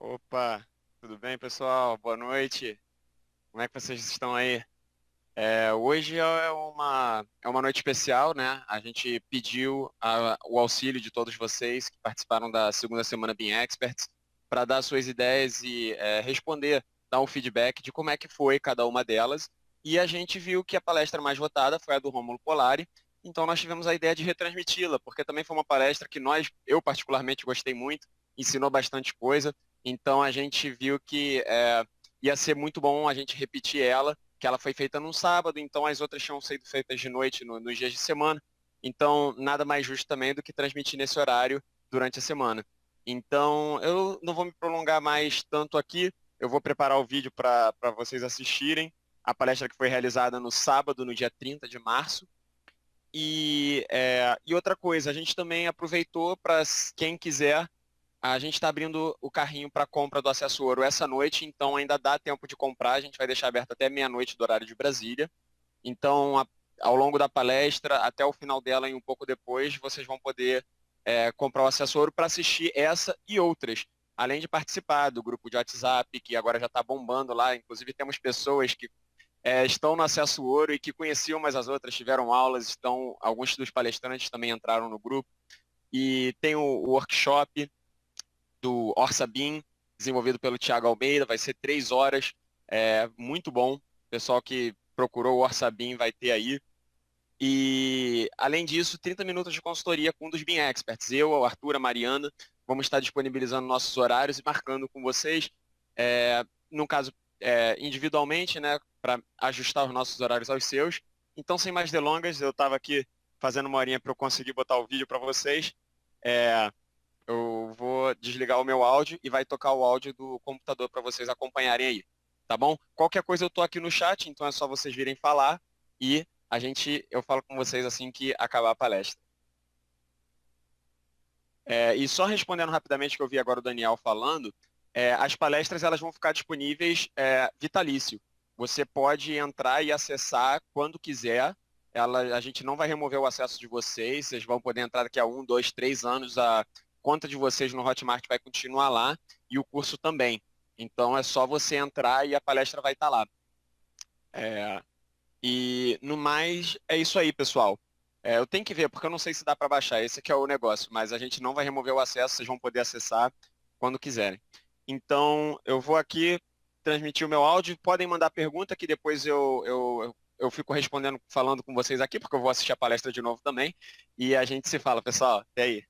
Opa, tudo bem, pessoal? Boa noite. Como é que vocês estão aí? Hoje é uma noite especial, né? A gente pediu o auxílio de todos vocês que participaram da segunda semana Being Experts para dar suas ideias e responder, dar um feedback de como é que foi cada uma delas. E a gente viu que a palestra mais votada foi a do Rômulo Polari, então nós tivemos a ideia de retransmiti-la, porque também foi uma palestra que eu particularmente gostei muito, ensinou bastante coisa, então a gente viu que ia ser muito bom a gente repetir ela, que ela foi feita num sábado, então as outras tinham sido feitas de noite nos dias de semana. Então, nada mais justo também do que transmitir nesse horário durante a semana. Então, eu não vou me prolongar mais tanto aqui. Eu vou preparar o vídeo para vocês assistirem. A palestra que foi realizada no sábado, no dia 30 de março. E outra coisa, a gente também aproveitou para quem quiser, a gente está abrindo o carrinho para compra do acesso ouro essa noite, então ainda dá tempo de comprar. A gente vai deixar aberto até meia-noite do horário de Brasília. Então, ao longo da palestra, até o final dela e um pouco depois, vocês vão poder comprar o acesso ouro para assistir essa e outras. Além de participar do grupo de WhatsApp, que agora já está bombando lá. Inclusive, temos pessoas que estão no acesso ouro e que conheciam mais as outras, tiveram aulas, alguns dos palestrantes também entraram no grupo. E tem o workshop do OrçaBIM, desenvolvido pelo Thiago Almeida, vai ser 3 horas, muito bom. O pessoal que procurou o OrçaBIM vai ter aí. E, além disso, 30 minutos de consultoria com um dos BIM Experts. Eu, o Arthur, a Mariana, vamos estar disponibilizando nossos horários e marcando com vocês, no caso, individualmente, né, para ajustar os nossos horários aos seus. Então, sem mais delongas, eu estava aqui fazendo uma horinha para eu conseguir botar o vídeo para vocês. É, eu vou desligar o meu áudio e vai tocar o áudio do computador para vocês acompanharem aí, tá bom? Qualquer coisa eu tô aqui no chat, então é só vocês virem falar e eu falo com vocês assim que acabar a palestra. E só respondendo rapidamente que eu vi agora o Daniel falando, as palestras elas vão ficar disponíveis vitalício. Você pode entrar e acessar quando quiser. A gente não vai remover o acesso de vocês, vocês vão poder entrar daqui a 1, 2, 3 anos. A conta de vocês no Hotmart vai continuar lá e o curso também. Então é só você entrar e a palestra vai estar lá. É, e no mais, é isso aí, pessoal. Eu tenho que ver, porque eu não sei se dá para baixar, esse aqui é o negócio, mas a gente não vai remover o acesso, vocês vão poder acessar quando quiserem. Então, eu vou aqui transmitir o meu áudio, podem mandar pergunta que depois eu fico respondendo, falando com vocês aqui, porque eu vou assistir a palestra de novo também, e a gente se fala, pessoal. Até aí.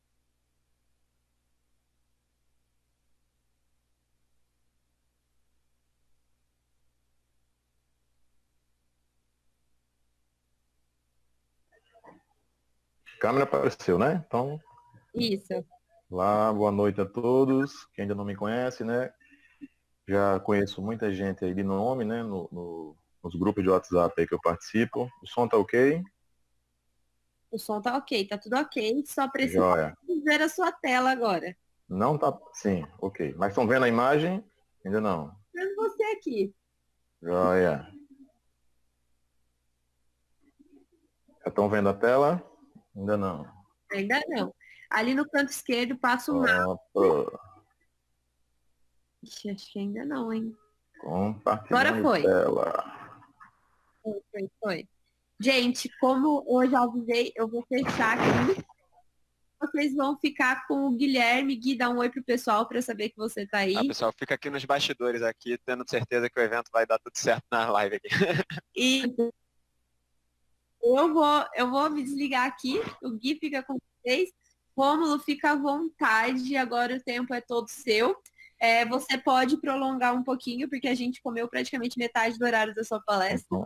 Câmera apareceu, né? Então, Isso. lá, boa noite a todos. Quem ainda não me conhece, né? Já conheço muita gente aí de nome, né? Nos grupos de WhatsApp aí que eu participo. O som tá ok? O som tá ok, tá tudo ok. Só precisa Joia. ver a sua tela agora. Não tá. Sim, ok. Mas estão vendo a imagem? Ainda não. Vendo você aqui. Joia. Já estão vendo a tela? Ainda não. Ainda não. Ali no canto esquerdo passa o mapa. Pronto. Ixi, acho que ainda não, hein? Compartilhando Agora foi. tela. Foi. Gente, como eu já avisei, eu vou fechar aqui. Vocês vão ficar com o Guilherme. Gui, dá um oi pro pessoal para saber que você tá aí. Pessoal, fica aqui nos bastidores aqui, tendo certeza que o evento vai dar tudo certo na live aqui. E eu vou me desligar aqui. O Gui fica com vocês. Rômulo, fica à vontade. Agora o tempo é todo seu. Você pode prolongar um pouquinho, porque a gente comeu praticamente metade do horário da sua palestra.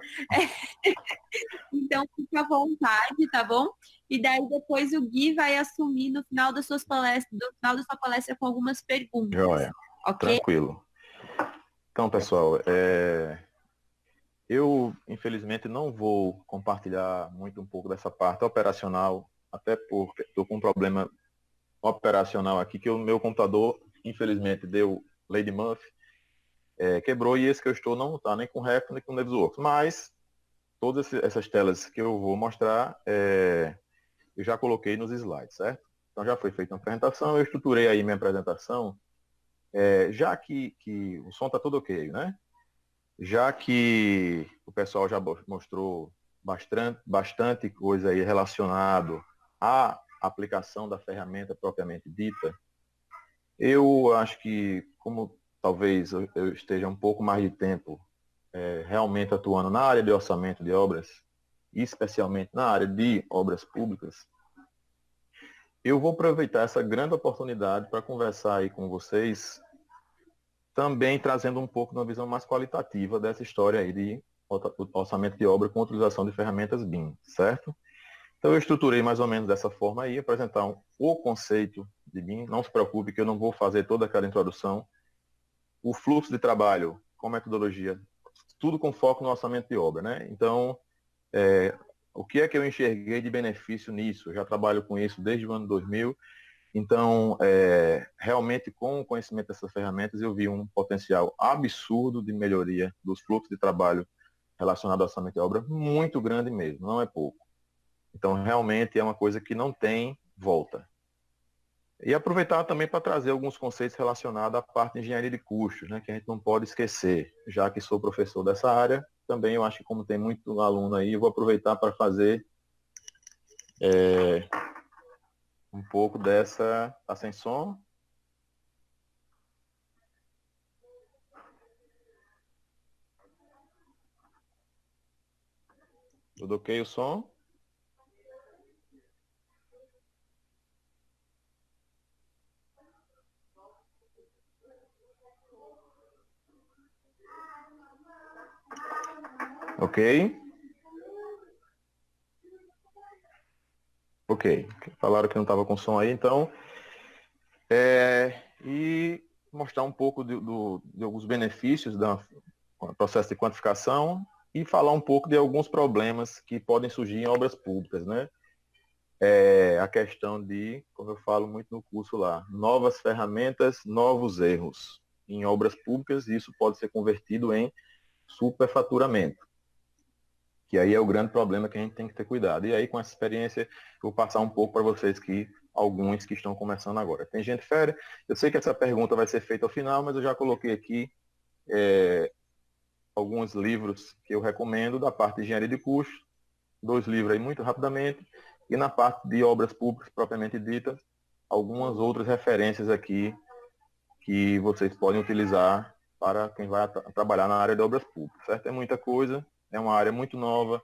Então, Então, fica à vontade, tá bom? E daí depois o Gui vai assumir no final das suas palestras, no final da sua palestra com algumas perguntas. joia. Ok? Tranquilo. Então, pessoal, eu, infelizmente, não vou compartilhar muito um pouco dessa parte operacional, até porque estou com um problema operacional aqui, que o meu computador, infelizmente, deu Lady Murphy, quebrou, e esse que eu estou não está nem com Ref, nem com Navisworks. Mas todas essas telas que eu vou mostrar, eu já coloquei nos slides, certo? Então já foi feita uma apresentação, eu estruturei aí minha apresentação Já que o som está todo ok, né? Já que o pessoal já mostrou bastante coisa aí relacionado à aplicação da ferramenta propriamente dita, eu acho que, como talvez eu esteja um pouco mais de tempo realmente atuando na área de orçamento de obras, e especialmente na área de obras públicas, eu vou aproveitar essa grande oportunidade para conversar aí com vocês, também trazendo um pouco de uma visão mais qualitativa dessa história aí de orçamento de obra com utilização de ferramentas BIM, certo? Então eu estruturei mais ou menos dessa forma aí, apresentar o conceito de BIM. Não se preocupe que eu não vou fazer toda aquela introdução. O fluxo de trabalho com metodologia, tudo com foco no orçamento de obra, né? Então, o que é que eu enxerguei de benefício nisso? Eu já trabalho com isso desde o ano 2000. Então, realmente, com o conhecimento dessas ferramentas, eu vi um potencial absurdo de melhoria dos fluxos de trabalho relacionado ao orçamento de obra, muito grande mesmo, não é pouco. Então, realmente é uma coisa que não tem volta. E aproveitar também para trazer alguns conceitos relacionados à parte de engenharia de custos, né, que a gente não pode esquecer. Já que sou professor dessa área, também eu acho que como tem muito aluno aí, eu vou aproveitar para fazer um pouco dessa ascensão. Tudo ok o som? Ok? Ok. Falaram que não estava com som aí, então. E mostrar um pouco de alguns benefícios do processo de quantificação e falar um pouco de alguns problemas que podem surgir em obras públicas, né? A questão de, como eu falo muito no curso lá, novas ferramentas, novos erros. Em obras públicas, isso pode ser convertido em superfaturamento, que aí é o grande problema que a gente tem que ter cuidado. E aí, com essa experiência, eu vou passar um pouco para vocês alguns que estão começando agora. Tem gente férias? Eu sei que essa pergunta vai ser feita ao final, mas eu já coloquei aqui alguns livros que eu recomendo da parte de engenharia de custos, 2 livros aí muito rapidamente, e na parte de obras públicas propriamente ditas, algumas outras referências aqui que vocês podem utilizar para quem vai trabalhar na área de obras públicas, certo? É muita coisa, é uma área muito nova,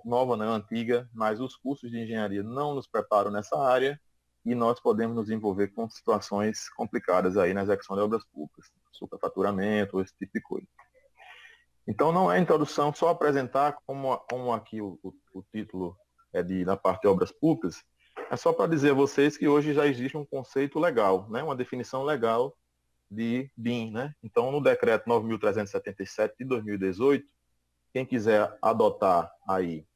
nova, não é antiga, mas os cursos de engenharia não nos preparam nessa área e nós podemos nos envolver com situações complicadas aí na execução de obras públicas, superfaturamento, esse tipo de coisa. Então não é introdução, só apresentar como aqui o título da parte de obras públicas, é só para dizer a vocês que hoje já existe um conceito legal, né, uma definição legal de BIM, né? Então no decreto 9.377 de 2018, quem quiser adotar aí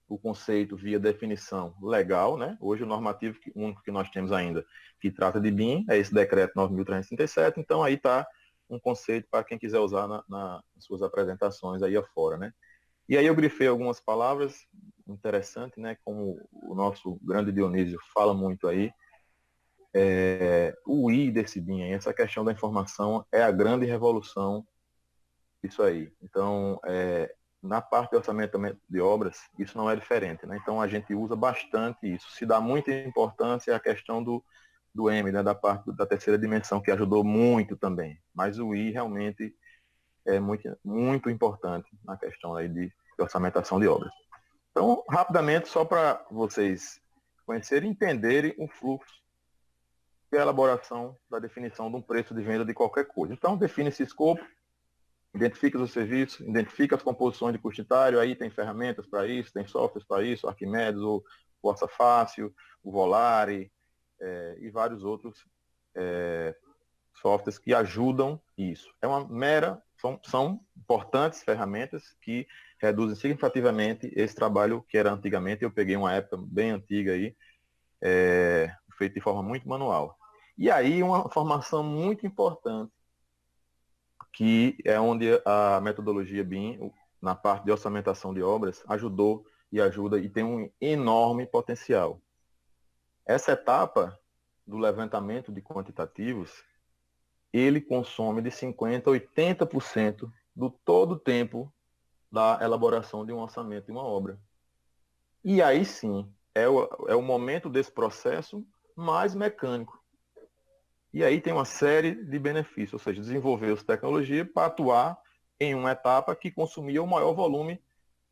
o conceito via definição legal, né? Hoje o normativo único que nós temos ainda que trata de BIM é esse decreto 9.337, então aí está um conceito para quem quiser usar nas suas apresentações aí afora, né? E aí eu grifei algumas palavras interessantes, né? Como o nosso grande Dionísio fala muito aí, o I desse BIM, essa questão da informação é a grande revolução disso aí. Então, na parte de orçamento de obras, isso não é diferente, né? Então a gente usa bastante isso. Se dá muita importância à questão do M, né? Da parte da terceira dimensão, que ajudou muito também. Mas o I realmente é muito, muito importante na questão aí de orçamentação de obras. Então, rapidamente, só para vocês conhecerem e entenderem o fluxo e a elaboração da definição de um preço de venda de qualquer coisa. Então, define esse escopo, identifica os serviços, identifica as composições de custo unitário, aí tem ferramentas para isso, tem softwares para isso, Arquimedes, o Orça Fácil, o Volare e vários outros softwares que ajudam isso. São importantes ferramentas que reduzem significativamente esse trabalho que era antigamente, eu peguei uma época bem antiga aí, feito de forma muito manual. E aí uma formação muito importante, que é onde a metodologia BIM, na parte de orçamentação de obras, ajudou e ajuda e tem um enorme potencial. Essa etapa do levantamento de quantitativos, ele consome de 50% a 80% do todo o tempo da elaboração de um orçamento de uma obra. E aí sim, é o momento desse processo mais mecânico. E aí tem uma série de benefícios, ou seja, desenvolveu-se tecnologia para atuar em uma etapa que consumia o maior volume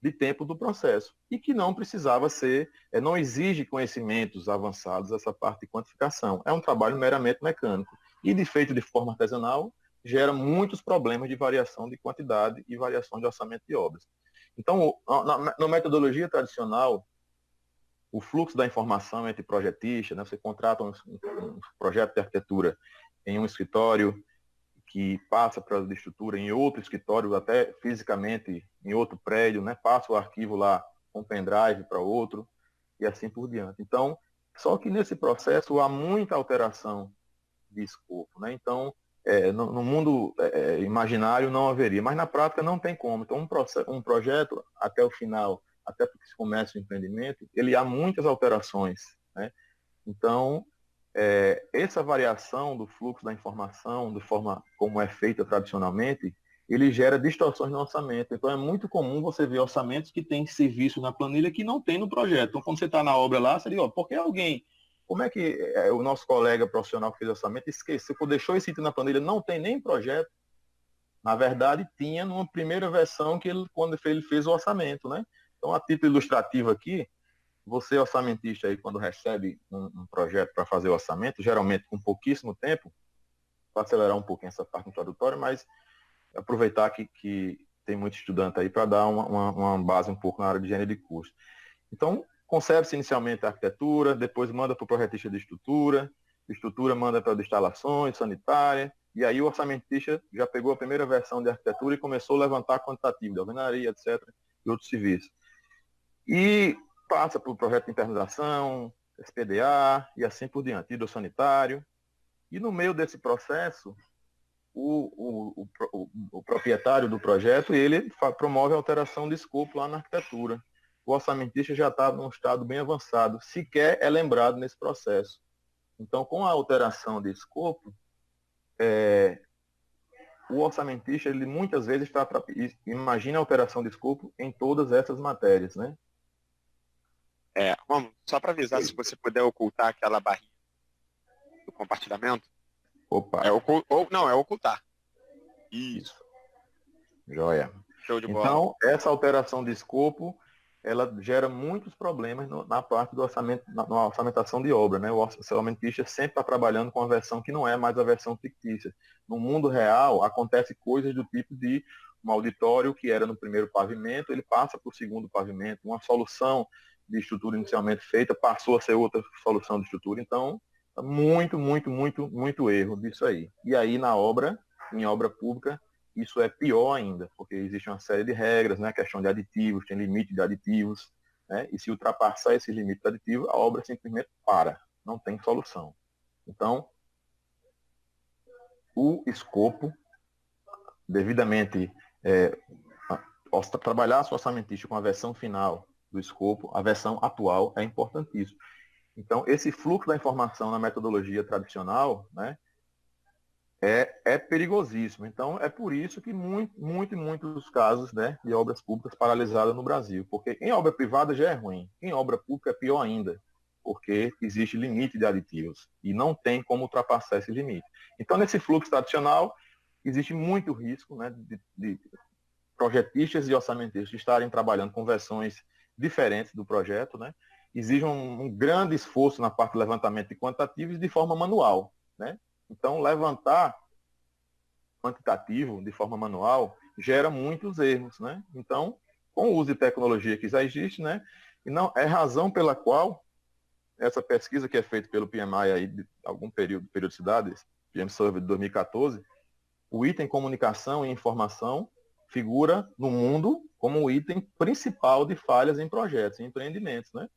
de tempo do processo e que não precisava ser, não exige conhecimentos avançados essa parte de quantificação. É um trabalho meramente mecânico. E de feito de forma artesanal, gera muitos problemas de variação de quantidade e variação de orçamento de obras. Então, na metodologia tradicional, o fluxo da informação entre projetistas, né? Você contrata um projeto de arquitetura em um escritório que passa para a estrutura em outro escritório, até fisicamente em outro prédio, né? Passa o arquivo lá com pendrive para outro e assim por diante. Então, só que nesse processo há muita alteração de escopo, né? Então, no mundo imaginário não haveria, mas na prática não tem como. Então, um projeto até o final, até porque se começa o empreendimento, ele há muitas alterações, né? Então, essa variação do fluxo da informação, de forma como é feita tradicionalmente, ele gera distorções no orçamento. Então, é muito comum você ver orçamentos que têm serviço na planilha que não tem no projeto. Então, quando você está na obra lá, você diz, por que alguém... Como é que o nosso colega profissional que fez orçamento esqueceu, deixou esse item na planilha, não tem nem projeto? Na verdade, tinha numa primeira versão quando ele fez o orçamento, né? Então, a título ilustrativo aqui, você, orçamentista, aí, quando recebe um projeto para fazer o orçamento, geralmente com pouquíssimo tempo, para acelerar um pouquinho essa parte introdutória, mas aproveitar que tem muito estudante aí para dar uma base um pouco na área de engenharia de custo. Então, concebe-se inicialmente a arquitetura, depois manda para o projetista de estrutura manda para as instalações, sanitária, e aí o orçamentista já pegou a primeira versão de arquitetura e começou a levantar quantitativo de alvenaria, etc., e outros serviços. E passa para o projeto de internalização, SPDA e assim por diante, hidrossanitário. E no meio desse processo, o proprietário do projeto, ele promove a alteração de escopo lá na arquitetura. O orçamentista já está num estado bem avançado, sequer é lembrado nesse processo. Então, com a alteração de escopo, o orçamentista, ele muitas vezes imagina a alteração de escopo em todas essas matérias, né? Vamos, só para avisar, se você puder ocultar aquela barrinha do compartilhamento. Opa. Não, é ocultar. Isso. Joia. Show de bola. Então, essa alteração de escopo, ela gera muitos problemas na parte do orçamento, na orçamentação de obra, né? O orçamentista sempre está trabalhando com a versão que não é mais a versão fictícia. No mundo real, acontece coisas do tipo de um auditório que era no primeiro pavimento, ele passa para o segundo pavimento, uma solução de estrutura inicialmente feita passou a ser outra solução de estrutura. Então, muito erro disso aí. E aí, em obra pública, isso é pior ainda, porque existe uma série de regras, né? Questão de aditivos, tem limite de aditivos, né? E se ultrapassar esse limite de aditivo, a obra simplesmente para, não tem solução. Então, o escopo, devidamente, trabalhar a orçamentista com a versão final do escopo, a versão atual é importantíssimo. Então, esse fluxo da informação na metodologia tradicional, né? É perigosíssimo. Então, é por isso que muitos casos, né, de obras públicas paralisadas no Brasil. Porque em obra privada já é ruim. Em obra pública é pior ainda, porque existe limite de aditivos e não tem como ultrapassar esse limite. Então, nesse fluxo tradicional, existe muito risco, né, de projetistas e orçamentistas estarem trabalhando com versões diferentes do projeto, né? Exige um grande esforço na parte do levantamento de quantitativos de forma manual, né? Então, levantar quantitativo de forma manual gera muitos erros, né? Então, com o uso de tecnologia que já existe, né? E não é razão pela qual essa pesquisa que é feita pelo PMI aí de algum período de periodicidade, PM Survey de 2014, o item comunicação e informação figura no mundo como o item principal de falhas em projetos, em empreendimentos, né?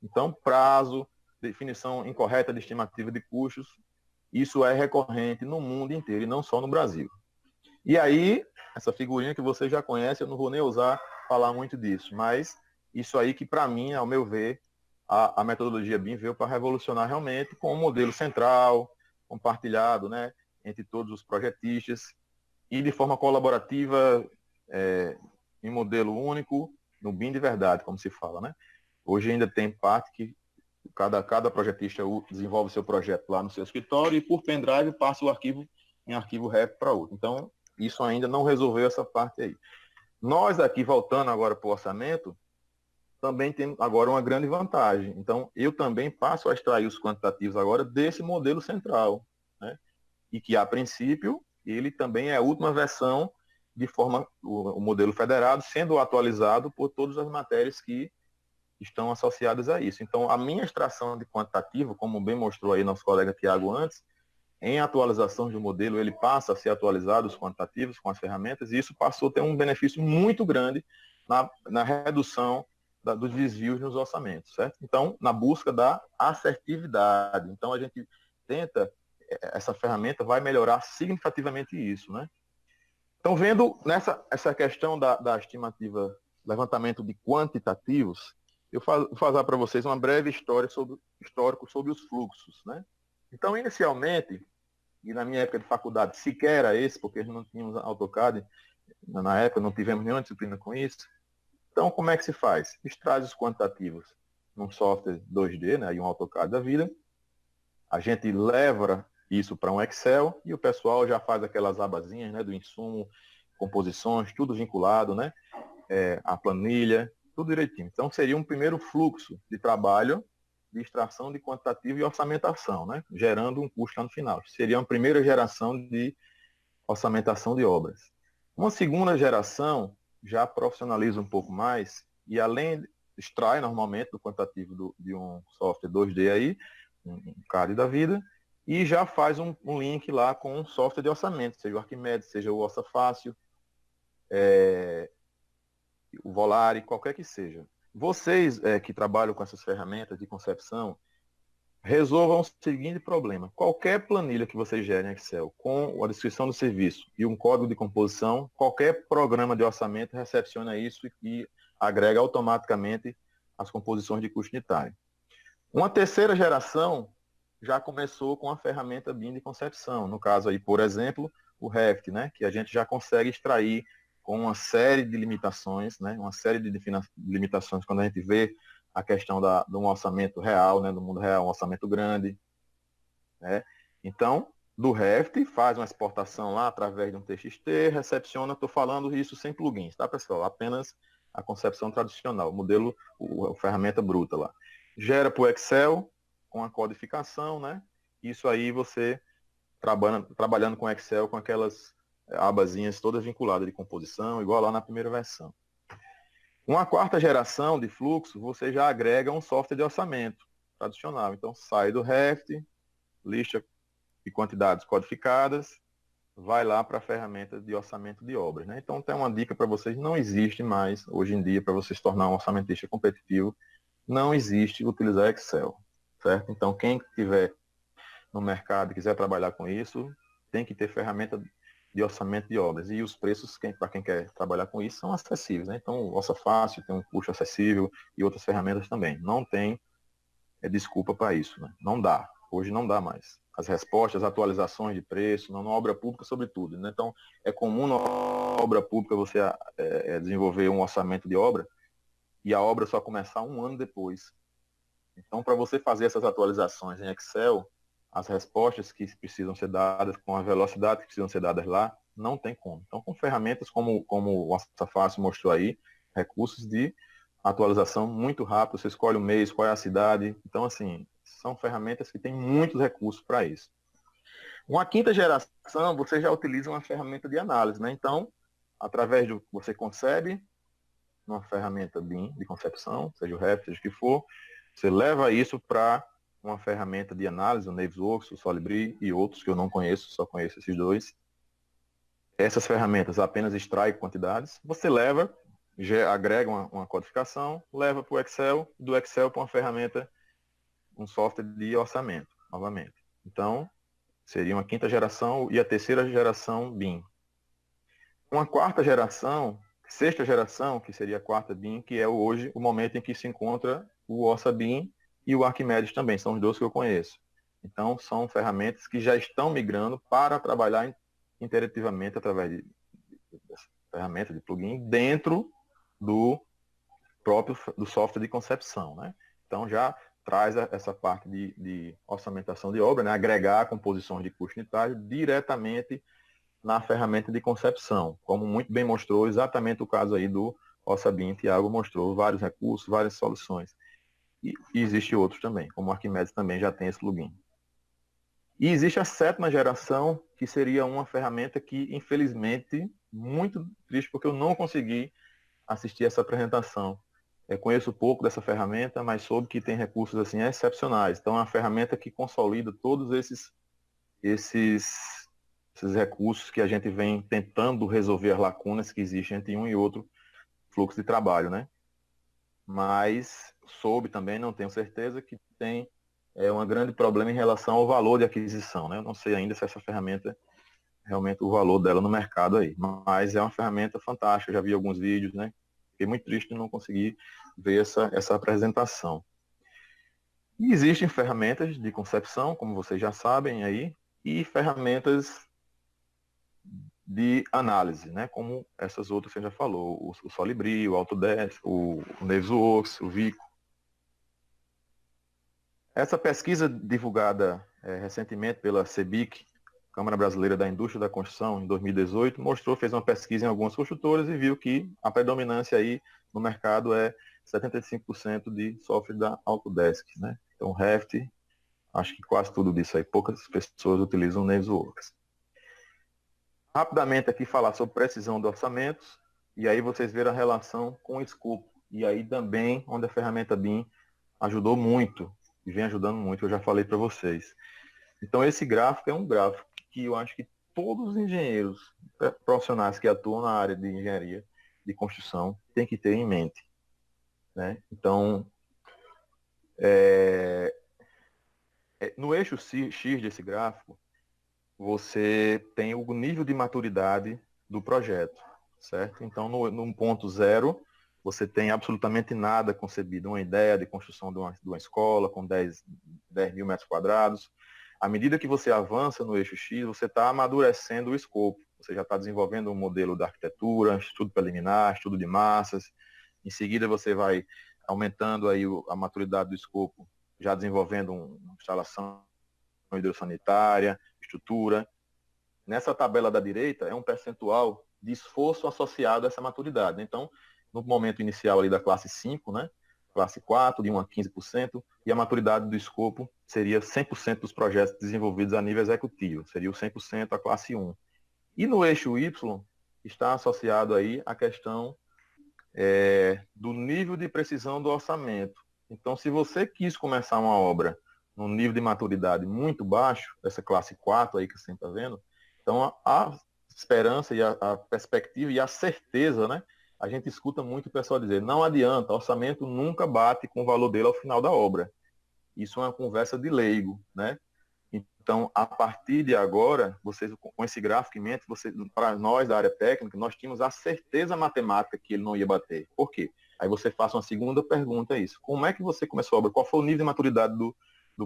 Então, prazo, definição incorreta de estimativa de custos, isso é recorrente no mundo inteiro e não só no Brasil. E aí, essa figurinha que você já conhece, eu não vou nem ousar falar muito disso, mas isso aí que, para mim, ao meu ver, a metodologia BIM veio para revolucionar realmente com um modelo central, compartilhado, né, entre todos os projetistas e de forma colaborativa, em modelo único, no BIM de verdade, como se fala, né? Hoje ainda tem parte que cada projetista desenvolve seu projeto lá no seu escritório e por pendrive passa o arquivo em arquivo REP para outro. Então, isso ainda não resolveu essa parte aí. Nós aqui, voltando agora para o orçamento, também temos agora uma grande vantagem. Então, eu também passo a extrair os quantitativos agora desse modelo central, né? E que, a princípio, ele também é a última versão de forma, o modelo federado, sendo atualizado por todas as matérias que estão associadas a isso. Então, a minha extração de quantitativo, como bem mostrou aí nosso colega Tiago antes, em atualização de modelo, ele passa a ser atualizado, os quantitativos, com as ferramentas, e isso passou a ter um benefício muito grande na redução dos desvios nos orçamentos, certo? Então, na busca da assertividade. Então, a gente tenta, essa ferramenta vai melhorar significativamente isso, né? Então, vendo essa questão da estimativa, levantamento de quantitativos, eu vou fazer para vocês uma breve histórico sobre os fluxos, né? Então, inicialmente, e na minha época de faculdade sequer era esse, porque não tínhamos AutoCAD, na época não tivemos nenhuma disciplina com isso. Então, como é que se faz? Extrai os quantitativos num software 2D, né, e um AutoCAD da vida. A gente leva isso para um Excel e o pessoal já faz aquelas abazinhas, né, do insumo, composições, tudo vinculado, né, a planilha, tudo direitinho. Então, seria um primeiro fluxo de trabalho de extração de quantitativo e orçamentação, né, gerando um custo lá no final. Seria uma primeira geração de orçamentação de obras. Uma segunda geração já profissionaliza um pouco mais e além extrai normalmente do quantitativo de um software 2D aí, um CAD da vida, e já faz um link lá com um software de orçamento, seja o Arquimedes, seja o Orça Fácil, o Volare, qualquer que seja. Vocês que trabalham com essas ferramentas de concepção, resolvam o seguinte problema. Qualquer planilha que você gere em Excel com a descrição do serviço e um código de composição, qualquer programa de orçamento recepciona isso e agrega automaticamente as composições de custo unitário. Uma terceira geração já começou com a ferramenta BIM de concepção. No caso aí, por exemplo, o Revit, né, que a gente já consegue extrair com uma série de limitações, né, uma série de limitações quando a gente vê a questão de um orçamento real, né, do mundo real, um orçamento grande. Né? Então, do Revit, faz uma exportação lá através de um TXT, recepciona, estou falando isso sem plugins, tá, pessoal? Apenas a concepção tradicional, o modelo, a ferramenta bruta lá. Gera para o Excel, com a codificação, né? Isso aí você trabalhando com Excel, com aquelas abazinhas todas vinculadas de composição, igual lá na primeira versão. Uma quarta geração de fluxo, você já agrega um software de orçamento tradicional. Então, sai do Revit, lista de quantidades codificadas, vai lá para a ferramenta de orçamento de obras. Né? Então, tem uma dica para vocês, não existe mais, hoje em dia, para você se tornar um orçamentista competitivo, não existe utilizar Excel. Certo? Então, quem estiver no mercado e quiser trabalhar com isso, tem que ter ferramenta de orçamento de obras. E os preços, para quem quer trabalhar com isso, são acessíveis. Né? Então, o Orça Fácil tem um custo acessível e outras ferramentas também. Não tem desculpa para isso. Né? Não dá. Hoje não dá mais. As respostas, as atualizações de preço, na obra pública, sobretudo. Né? Então, é comum na obra pública você desenvolver um orçamento de obra e a obra só começar um ano depois. Então, para você fazer essas atualizações em Excel, as respostas que precisam ser dadas, com a velocidade que precisam ser dadas lá, não tem como. Então, com ferramentas como o Orça Fácil mostrou aí, recursos de atualização muito rápido, você escolhe o mês, qual é a cidade. Então, assim, são ferramentas que têm muitos recursos para isso. Uma quinta geração, você já utiliza uma ferramenta de análise, né? Então, através do que você concebe, uma ferramenta BIM de concepção, seja o Revit, seja o que for, você leva isso para uma ferramenta de análise, o Navisworks, o Solibri e outros que eu não conheço, só conheço esses dois. Essas ferramentas apenas extraem quantidades, você leva, agrega uma codificação, leva para o Excel, do Excel para uma ferramenta, um software de orçamento, novamente. Então, seria uma quinta geração e a terceira geração BIM. Uma quarta geração, sexta geração, que seria a quarta BIM, que é hoje o momento em que se encontra o Orça BIM e o Arquimedes também, são os dois que eu conheço. Então, são ferramentas que já estão migrando para trabalhar interativamente através dessa ferramenta de plugin dentro do próprio do software de concepção, né? Então, já traz essa parte de orçamentação de obra, né? Agregar composições de custo unitário diretamente na ferramenta de concepção, como muito bem mostrou exatamente o caso aí do OrçaBIM. Tiago mostrou vários recursos, várias soluções. E existe outros também, como o Arquimedes também já tem esse plugin. E existe a 7ª geração, que seria uma ferramenta que, infelizmente, muito triste, porque eu não consegui assistir essa apresentação. Eu conheço pouco dessa ferramenta, mas soube que tem recursos assim excepcionais. Então, é uma ferramenta que consolida todos esses recursos que a gente vem tentando resolver as lacunas que existem entre um e outro fluxo de trabalho, né? Mas soube também, não tenho certeza, que tem um grande problema em relação ao valor de aquisição, né? Eu não sei ainda se essa ferramenta, realmente o valor dela no mercado aí, mas é uma ferramenta fantástica, eu já vi alguns vídeos, né? Fiquei muito triste de não conseguir ver essa apresentação. E existem ferramentas de concepção, como vocês já sabem aí, e ferramentas de análise, né? Como essas outras que você já falou, o Solibri, o Autodesk, o Navisworks, o Vico. Essa pesquisa divulgada recentemente pela CEBIC, Câmara Brasileira da Indústria da Construção, em 2018, fez uma pesquisa em algumas construtoras e viu que a predominância aí no mercado é 75% de software da Autodesk, né? Então, Revit, acho que quase tudo disso aí, poucas pessoas utilizam o Navisworks. Rapidamente aqui falar sobre precisão de orçamentos, e aí vocês verem a relação com o escopo. E aí também, onde a ferramenta BIM ajudou muito, e vem ajudando muito, eu já falei para vocês. Então, esse gráfico é um gráfico que eu acho que todos os engenheiros profissionais que atuam na área de engenharia de construção têm que ter em mente, né? Então, no eixo X desse gráfico, você tem o nível de maturidade do projeto, certo? Então, no ponto 0, você tem absolutamente nada concebido, uma ideia de construção de uma escola com 10 mil metros quadrados. À medida que você avança no eixo X, você está amadurecendo o escopo. Você já está desenvolvendo um modelo de arquitetura, estudo preliminar, estudo de massas. Em seguida, você vai aumentando aí a maturidade do escopo, já desenvolvendo uma instalação hidrossanitária, estrutura. Nessa tabela da direita é um percentual de esforço associado a essa maturidade. Então, no momento inicial ali da classe 5, né, classe 4, de 1 a 15%, e a maturidade do escopo seria 100% dos projetos desenvolvidos a nível executivo, seria o 100% a classe 1. E no eixo Y está associado aí a questão do nível de precisão do orçamento. Então, se você quis começar uma obra num nível de maturidade muito baixo, essa classe 4 aí que você está vendo, então a esperança e a perspectiva e a certeza, né? A gente escuta muito o pessoal dizer, não adianta, orçamento nunca bate com o valor dele ao final da obra. Isso é uma conversa de leigo, né? Então, a partir de agora, vocês com esse gráfico em mente, para nós da área técnica, nós tínhamos a certeza matemática que ele não ia bater. Por quê? Aí você faça uma segunda pergunta, isso. Como é que você começou a obra? Qual foi o nível de maturidade do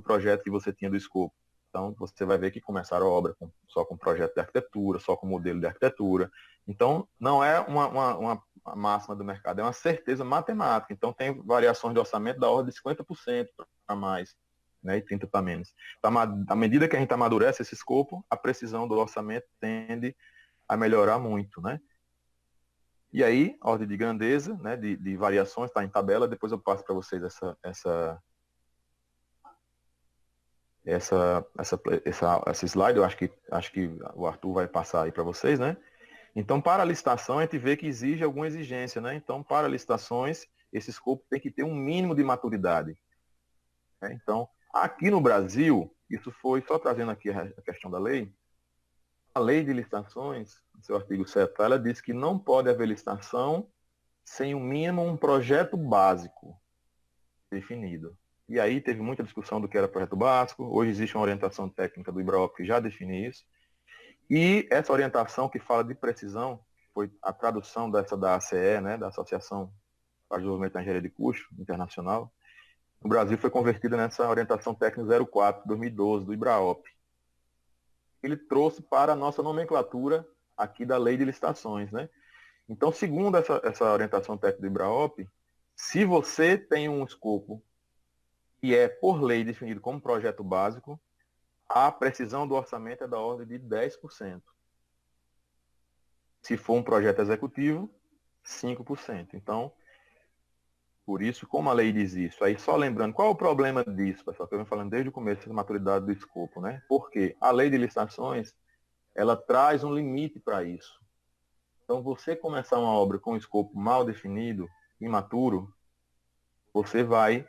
projeto que você tinha do escopo? Então, você vai ver que começaram a obra só com projeto de arquitetura, só com modelo de arquitetura. Então, não é uma máxima do mercado, é uma certeza matemática. Então, tem variações de orçamento da ordem de 50% para mais, né, e 30% para menos. Então, à medida que a gente amadurece esse escopo, a precisão do orçamento tende a melhorar muito, né? E aí, ordem de grandeza, né, de variações, está em tabela, depois eu passo para vocês essa slide, eu acho que o Arthur vai passar aí para vocês, né? Então, para a licitação, a gente vê que exige alguma exigência, né? Então, para licitações, esse escopo tem que ter um mínimo de maturidade, né? Então, aqui no Brasil, isso foi, só trazendo aqui a questão da lei, a lei de licitações, no seu artigo 7, ela diz que não pode haver licitação sem o mínimo um projeto básico definido. E aí teve muita discussão do que era projeto básico, hoje existe uma orientação técnica do IBROP que já define isso, e essa orientação que fala de precisão, foi a tradução da ACE, né, da Associação para o Desenvolvimento da Engenharia de Custo Internacional, no Brasil foi convertida nessa orientação técnica 04, 2012, do IBRAOP. Ele trouxe para a nossa nomenclatura aqui da lei de licitações, né? Então, segundo essa orientação técnica do IBRAOP, se você tem um escopo que é, por lei, definido como projeto básico, a precisão do orçamento é da ordem de 10%. Se for um projeto executivo, 5%. Então, por isso, como a lei diz isso, aí só lembrando, qual é o problema disso, pessoal, que eu venho falando desde o começo da maturidade do escopo, né? Porque a lei de licitações, ela traz um limite para isso. Então, você começar uma obra com um escopo mal definido, imaturo, você vai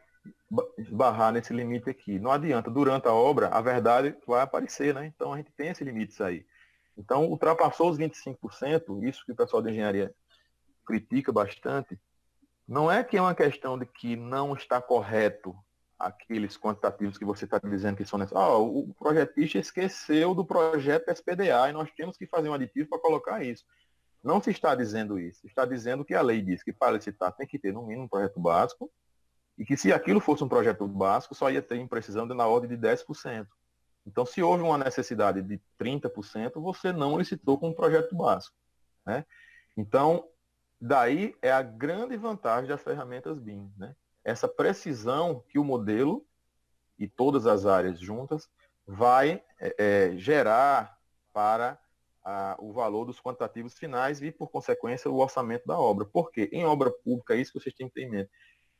esbarrar nesse limite aqui. Não adianta, durante a obra, a verdade vai aparecer, né? Então, a gente tem esse limite aí. Então, ultrapassou os 25%, isso que o pessoal de engenharia critica bastante, não é que é uma questão de que não está correto aqueles quantitativos que você está dizendo que são necessários. O projetista esqueceu do projeto SPDA e nós temos que fazer um aditivo para colocar isso. Não se está dizendo isso. Está dizendo que a lei diz que para licitar tem que ter no mínimo um projeto básico e que se aquilo fosse um projeto básico só ia ter imprecisão na ordem de 10%. Então, se houve uma necessidade de 30%, você não licitou com um projeto básico, né? Então, daí é a grande vantagem das ferramentas BIM, né? Essa precisão que o modelo e todas as áreas juntas vai gerar para o valor dos quantitativos finais e, por consequência, o orçamento da obra. Porque em obra pública, é isso que vocês têm que ter em mente.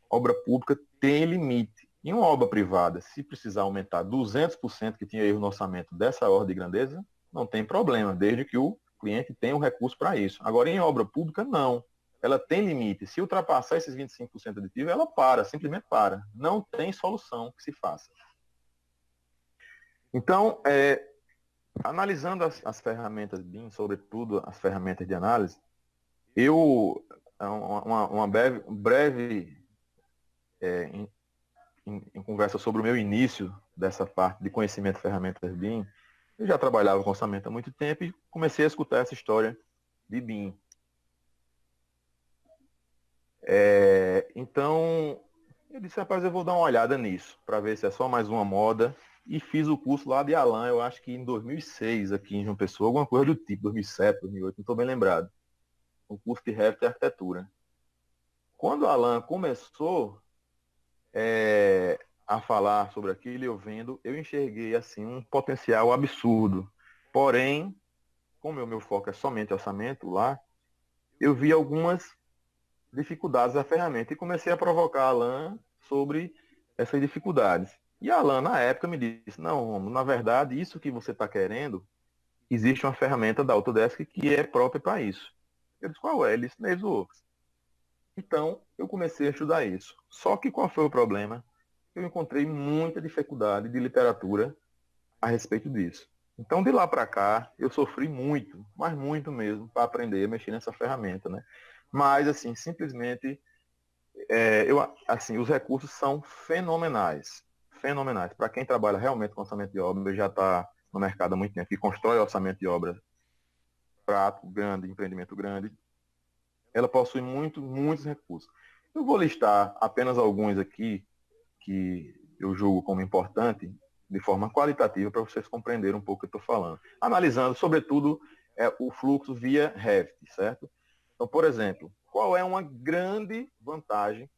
Obra pública tem limite. Em uma obra privada, se precisar aumentar 200%, que tinha erro no orçamento dessa ordem de grandeza, não tem problema, desde que o cliente tenha o recurso para isso. Agora, em obra pública, não. Ela tem limite. Se ultrapassar esses 25% aditivo, ela para, simplesmente para. Não tem solução que se faça. Então, analisando as ferramentas BIM, sobretudo as ferramentas de análise, uma breve em conversa sobre o meu início dessa parte de conhecimento de ferramentas BIM, eu já trabalhava com orçamento há muito tempo e comecei a escutar essa história de BIM. Então, eu disse, rapaz, eu vou dar uma olhada nisso, para ver se é só mais uma moda. E fiz o curso lá de Alan, eu acho que em 2006, aqui em João Pessoa, alguma coisa do tipo, 2007, 2008, não estou bem lembrado. Um curso de Revit e Arquitetura. Quando o Alan começou a falar sobre aquilo, eu enxerguei assim um potencial absurdo. Porém, como o meu foco é somente orçamento lá, eu vi algumas dificuldades da ferramenta e comecei a provocar a Alan sobre essas dificuldades. E a Alan, na época, me disse, não, Romulo, na verdade, isso que você está querendo, existe uma ferramenta da Autodesk que é própria para isso. Eu disse, qual é? Ele disse, Navisworks. Então, eu comecei a estudar isso. Só que qual foi o problema? Eu encontrei muita dificuldade de literatura a respeito disso. Então, de lá para cá, eu sofri muito, mas muito mesmo, para aprender a mexer nessa ferramenta, né? Mas, assim, simplesmente, os recursos são fenomenais. Fenomenais. Para quem trabalha realmente com orçamento de obra, já está no mercado há muito tempo, que constrói orçamento de obra prático, grande, empreendimento grande, ela possui muitos recursos. Eu vou listar apenas alguns aqui que eu julgo como importante, de forma qualitativa, para vocês compreenderem um pouco o que eu estou falando. Analisando, sobretudo, o fluxo via Revit, certo? Então, por exemplo, qual é uma grande vantagem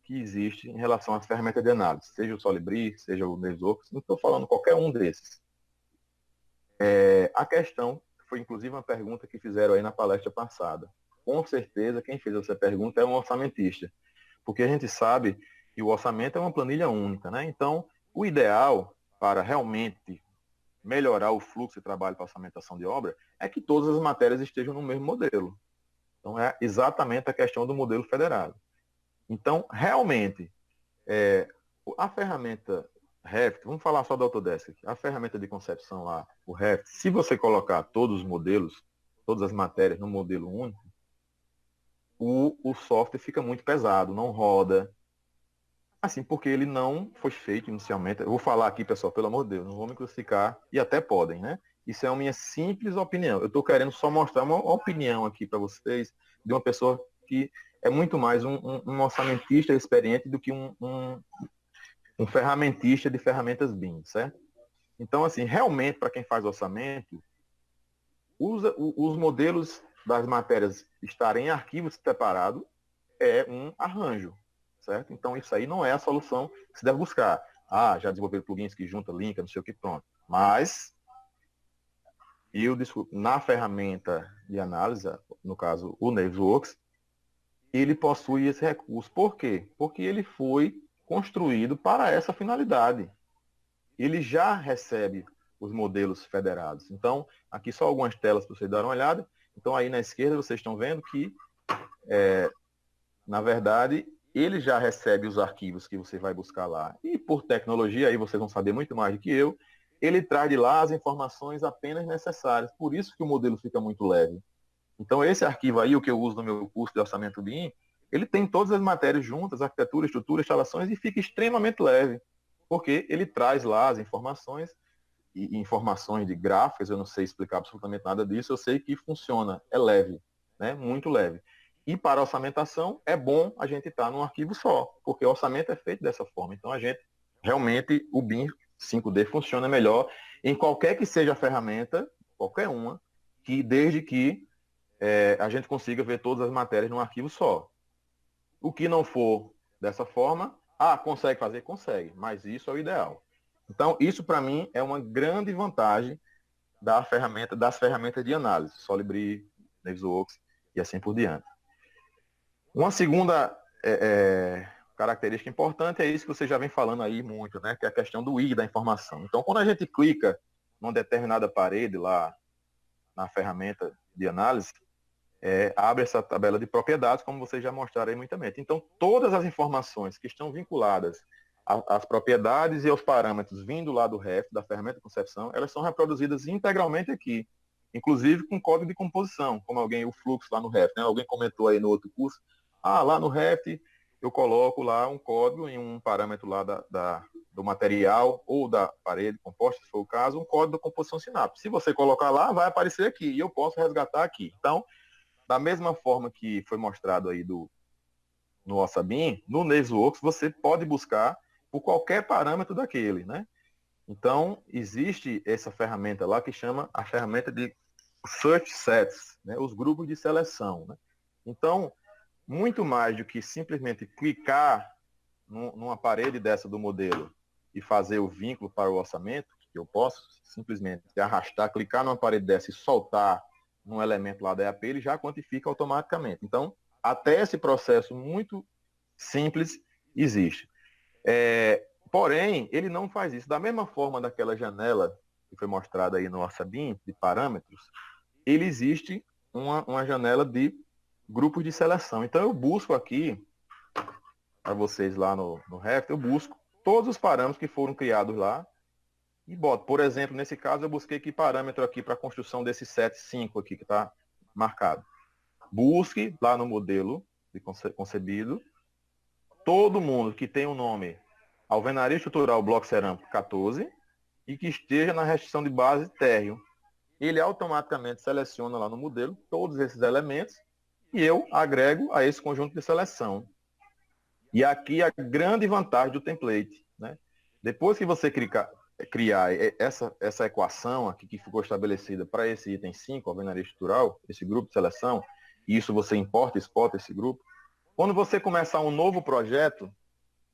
que existe em relação às ferramentas de análise? Seja o Solibri, seja o Navisworks, não estou falando qualquer um desses. A questão, foi inclusive uma pergunta que fizeram aí na palestra passada. Com certeza, quem fez essa pergunta é um orçamentista. Porque a gente sabe que o orçamento é uma planilha única, né? Então, o ideal para realmente melhorar o fluxo de trabalho para orçamentação de obra é que todas as matérias estejam no mesmo modelo. Então, é exatamente a questão do modelo federado. Então, realmente, a ferramenta Revit, vamos falar só da Autodesk aqui, a ferramenta de concepção lá, o Revit, se você colocar todos os modelos, todas as matérias no modelo único, o software fica muito pesado, não roda. Assim, porque ele não foi feito inicialmente. Eu vou falar aqui, pessoal, pelo amor de Deus, não vou me crucificar, e até podem, né? Isso é a minha simples opinião. Eu estou querendo só mostrar uma opinião aqui para vocês de uma pessoa que é muito mais um orçamentista experiente do que um um ferramentista de ferramentas BIM, certo? Então, assim, realmente, para quem faz orçamento, os modelos das matérias estarem em arquivos separados é um arranjo, certo? Então, isso aí não é a solução que se deve buscar. Ah, já desenvolveram plugins que junta, linka, não sei o que, pronto. Mas, na ferramenta de análise, no caso, o Navisworks, ele possui esse recurso. Por quê? Porque ele foi construído para essa finalidade. Ele já recebe os modelos federados. Então, aqui só algumas telas para vocês darem uma olhada. Então, aí na esquerda, vocês estão vendo que, na verdade, ele já recebe os arquivos que você vai buscar lá. E por tecnologia, aí vocês vão saber muito mais do que eu, ele traz de lá as informações apenas necessárias. Por isso que o modelo fica muito leve. Então, esse arquivo aí, o que eu uso no meu curso de orçamento BIM, ele tem todas as matérias juntas, arquitetura, estrutura, instalações, e fica extremamente leve, porque ele traz lá as informações, e informações de gráficos, eu não sei explicar absolutamente nada disso, eu sei que funciona, é leve, né? Muito leve. E para orçamentação, é bom a gente estar num arquivo só, porque o orçamento é feito dessa forma. Então, a gente, realmente, o BIM 5D funciona melhor em qualquer que seja a ferramenta, qualquer uma, desde que a gente consiga ver todas as matérias num arquivo só. O que não for dessa forma, consegue fazer? Consegue, mas isso é o ideal. Então, isso para mim é uma grande vantagem das ferramentas de análise, Solibri, Navisworks e assim por diante. Uma segunda característica importante é isso que você já vem falando aí muito, né? Que é a questão do ID da informação. Então, quando a gente clica numa determinada parede lá na ferramenta de análise, abre essa tabela de propriedades, como vocês já mostraram aí muitamente. Então, todas as informações que estão vinculadas às propriedades e aos parâmetros vindo lá do REF, da ferramenta de concepção, elas são reproduzidas integralmente aqui, inclusive com código de composição, como o fluxo lá no REF, né? Alguém comentou aí no outro curso, lá no REF eu coloco lá um código em um parâmetro lá do material ou da parede composta, se for o caso, um código da composição Synapse. Se você colocar lá, vai aparecer aqui e eu posso resgatar aqui. Então, da mesma forma que foi mostrado aí no OrçaBIM, no Navisworks você pode buscar por qualquer parâmetro daquele, né? Então, existe essa ferramenta lá que chama a ferramenta de Search Sets, né? Os grupos de seleção, né? Então, muito mais do que simplesmente clicar numa parede dessa do modelo e fazer o vínculo para o orçamento, que eu posso simplesmente arrastar, clicar numa parede dessa e soltar num elemento lá da EAP, ele já quantifica automaticamente. Então, até esse processo muito simples existe. Porém, ele não faz isso. Da mesma forma daquela janela que foi mostrada aí no OrçaBIM, de parâmetros, ele existe uma janela de grupos de seleção. Então, eu busco aqui, para vocês lá no Revit, eu busco todos os parâmetros que foram criados lá e boto. Por exemplo, nesse caso, eu busquei que parâmetro aqui para a construção desse set 5 aqui, que está marcado. Busque lá no modelo de concebido todo mundo que tem o nome Alvenaria Estrutural Bloco Cerâmico 14 e que esteja na restrição de base térreo. Ele automaticamente seleciona lá no modelo todos esses elementos e eu agrego a esse conjunto de seleção. E aqui a grande vantagem do template, né? Depois que você criar essa equação aqui que ficou estabelecida para esse item 5, alvenaria estrutural, esse grupo de seleção, e isso você importa e exporta esse grupo, quando você começar um novo projeto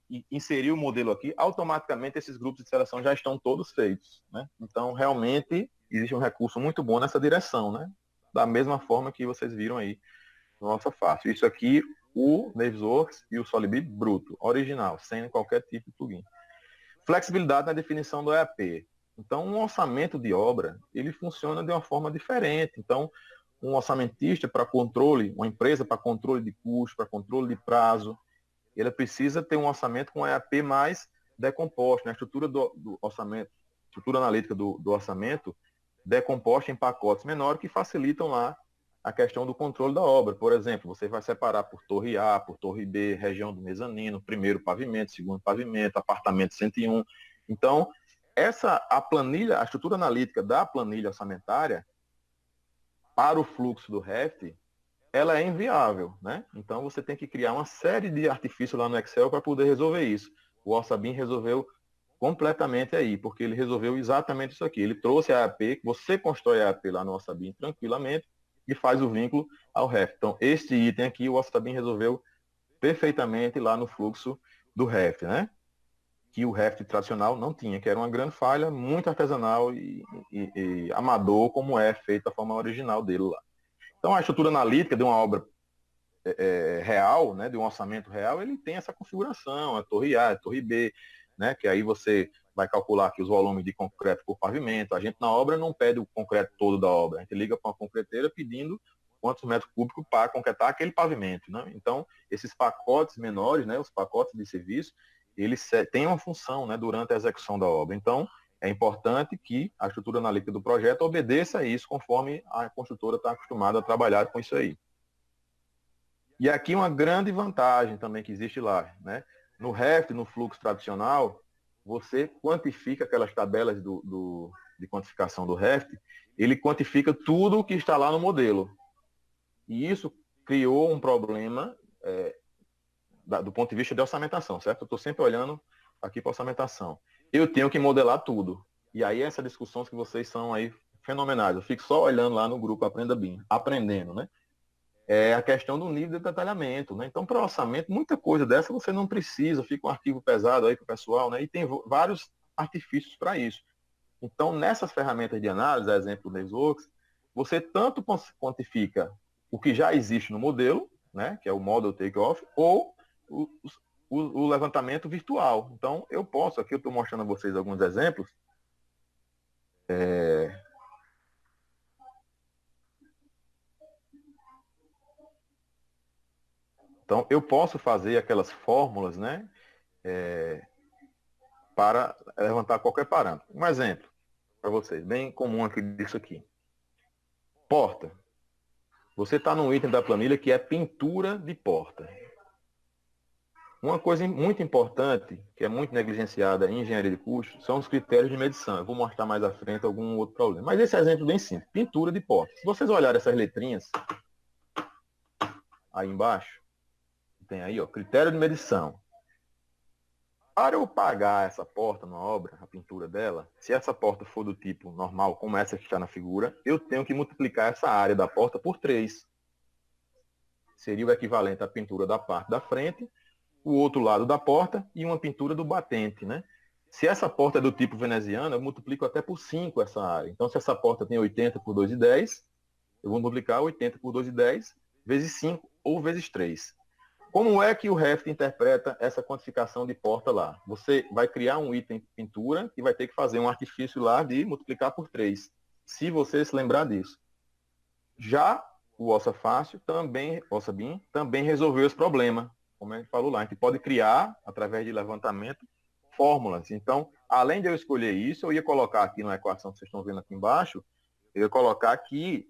e inserir o modelo aqui, automaticamente esses grupos de seleção já estão todos feitos, né? Então, realmente, existe um recurso muito bom nessa direção, né? Da mesma forma que vocês viram aí no nosso fácil. Isso aqui, o Navisworks e o Solibri bruto, original, sem qualquer tipo de plugin. Flexibilidade na definição do EAP. Então, um orçamento de obra, ele funciona de uma forma diferente. Então, um orçamentista para controle, uma empresa para controle de custo, para controle de prazo, ele precisa ter um orçamento com EAP mais decomposto, né? A estrutura do orçamento, estrutura analítica do orçamento decomposta em pacotes menores que facilitam lá a questão do controle da obra. Por exemplo, você vai separar por torre A, por torre B, região do mezanino, primeiro pavimento, segundo pavimento, apartamento 101. Então, a planilha, a estrutura analítica da planilha orçamentária para o fluxo do Revit, ela é inviável, né? Então você tem que criar uma série de artifícios lá no Excel para poder resolver isso. o OrçaBIM resolveu completamente aí, porque ele resolveu exatamente isso aqui. Ele trouxe a AAP, você constrói a AAP lá no OrçaBIM tranquilamente e faz o vínculo ao REFT. Então, este item aqui, o OrçaBIM resolveu perfeitamente lá no fluxo do REFT, né? Que o REFT tradicional não tinha, que era uma grande falha, muito artesanal e amador, como é feito a forma original dele lá. Então, a estrutura analítica de uma obra real, né, de um orçamento real, ele tem essa configuração, a torre A, a torre B, né, que aí você vai calcular aqui os volumes de concreto por pavimento. A gente na obra não pede o concreto todo da obra, a gente liga para uma concreteira pedindo quantos metros cúbicos para concretar aquele pavimento, né? Então, esses pacotes menores, né, os pacotes de serviço, eles têm uma função, né, durante a execução da obra. Então, é importante que a estrutura analítica do projeto obedeça a isso, conforme a construtora está acostumada a trabalhar com isso aí. E aqui uma grande vantagem também que existe lá, né? No REFT, no fluxo tradicional, você quantifica aquelas tabelas de quantificação do REFT, ele quantifica tudo o que está lá no modelo. E isso criou um problema do ponto de vista de orçamentação, certo? Eu estou sempre olhando aqui para orçamentação. Eu tenho que modelar tudo. E aí essa discussão que vocês são aí fenomenais. Eu fico só olhando lá no grupo Aprenda BIM, aprendendo, né? É a questão do nível de detalhamento, né? Então, para orçamento, muita coisa dessa você não precisa, fica um arquivo pesado aí para o pessoal, né? E tem vários artifícios para isso. Então, nessas ferramentas de análise, exemplo do Navisworks, você tanto quantifica o que já existe no modelo, né? Que é o Model Takeoff, ou o levantamento virtual. Então, eu posso, aqui eu estou mostrando a vocês alguns exemplos. Então, eu posso fazer aquelas fórmulas, né? Para levantar qualquer parâmetro. Um exemplo para vocês, bem comum aqui disso aqui. Porta. Você está num item da planilha que é pintura de porta. Uma coisa muito importante, que é muito negligenciada em engenharia de custos, são os critérios de medição. Eu vou mostrar mais à frente algum outro problema. Mas esse exemplo é bem simples. Pintura de porta. Se vocês olharem essas letrinhas, aí embaixo, tem aí, ó, critério de medição. Para eu pagar essa porta na obra, a pintura dela, se essa porta for do tipo normal, como essa que está na figura, eu tenho que multiplicar essa área da porta por 3. Seria o equivalente à pintura da parte da frente, o outro lado da porta e uma pintura do batente, né? Se essa porta é do tipo veneziano, eu multiplico até por 5 essa área. Então, se essa porta tem 80 por 2,10, eu vou multiplicar 80 por 2,10 vezes 5 ou vezes 3. Como é que o REFT interpreta essa quantificação de porta lá? Você vai criar um item pintura e vai ter que fazer um artifício lá de multiplicar por 3, se você se lembrar disso. Já o OrçaFácil também, OrçaBIM, também resolveu esse problema, como a gente falou lá. A gente pode criar, através de levantamento, fórmulas. Então, além de eu escolher isso, eu ia colocar aqui na equação que vocês estão vendo aqui embaixo, eu ia colocar que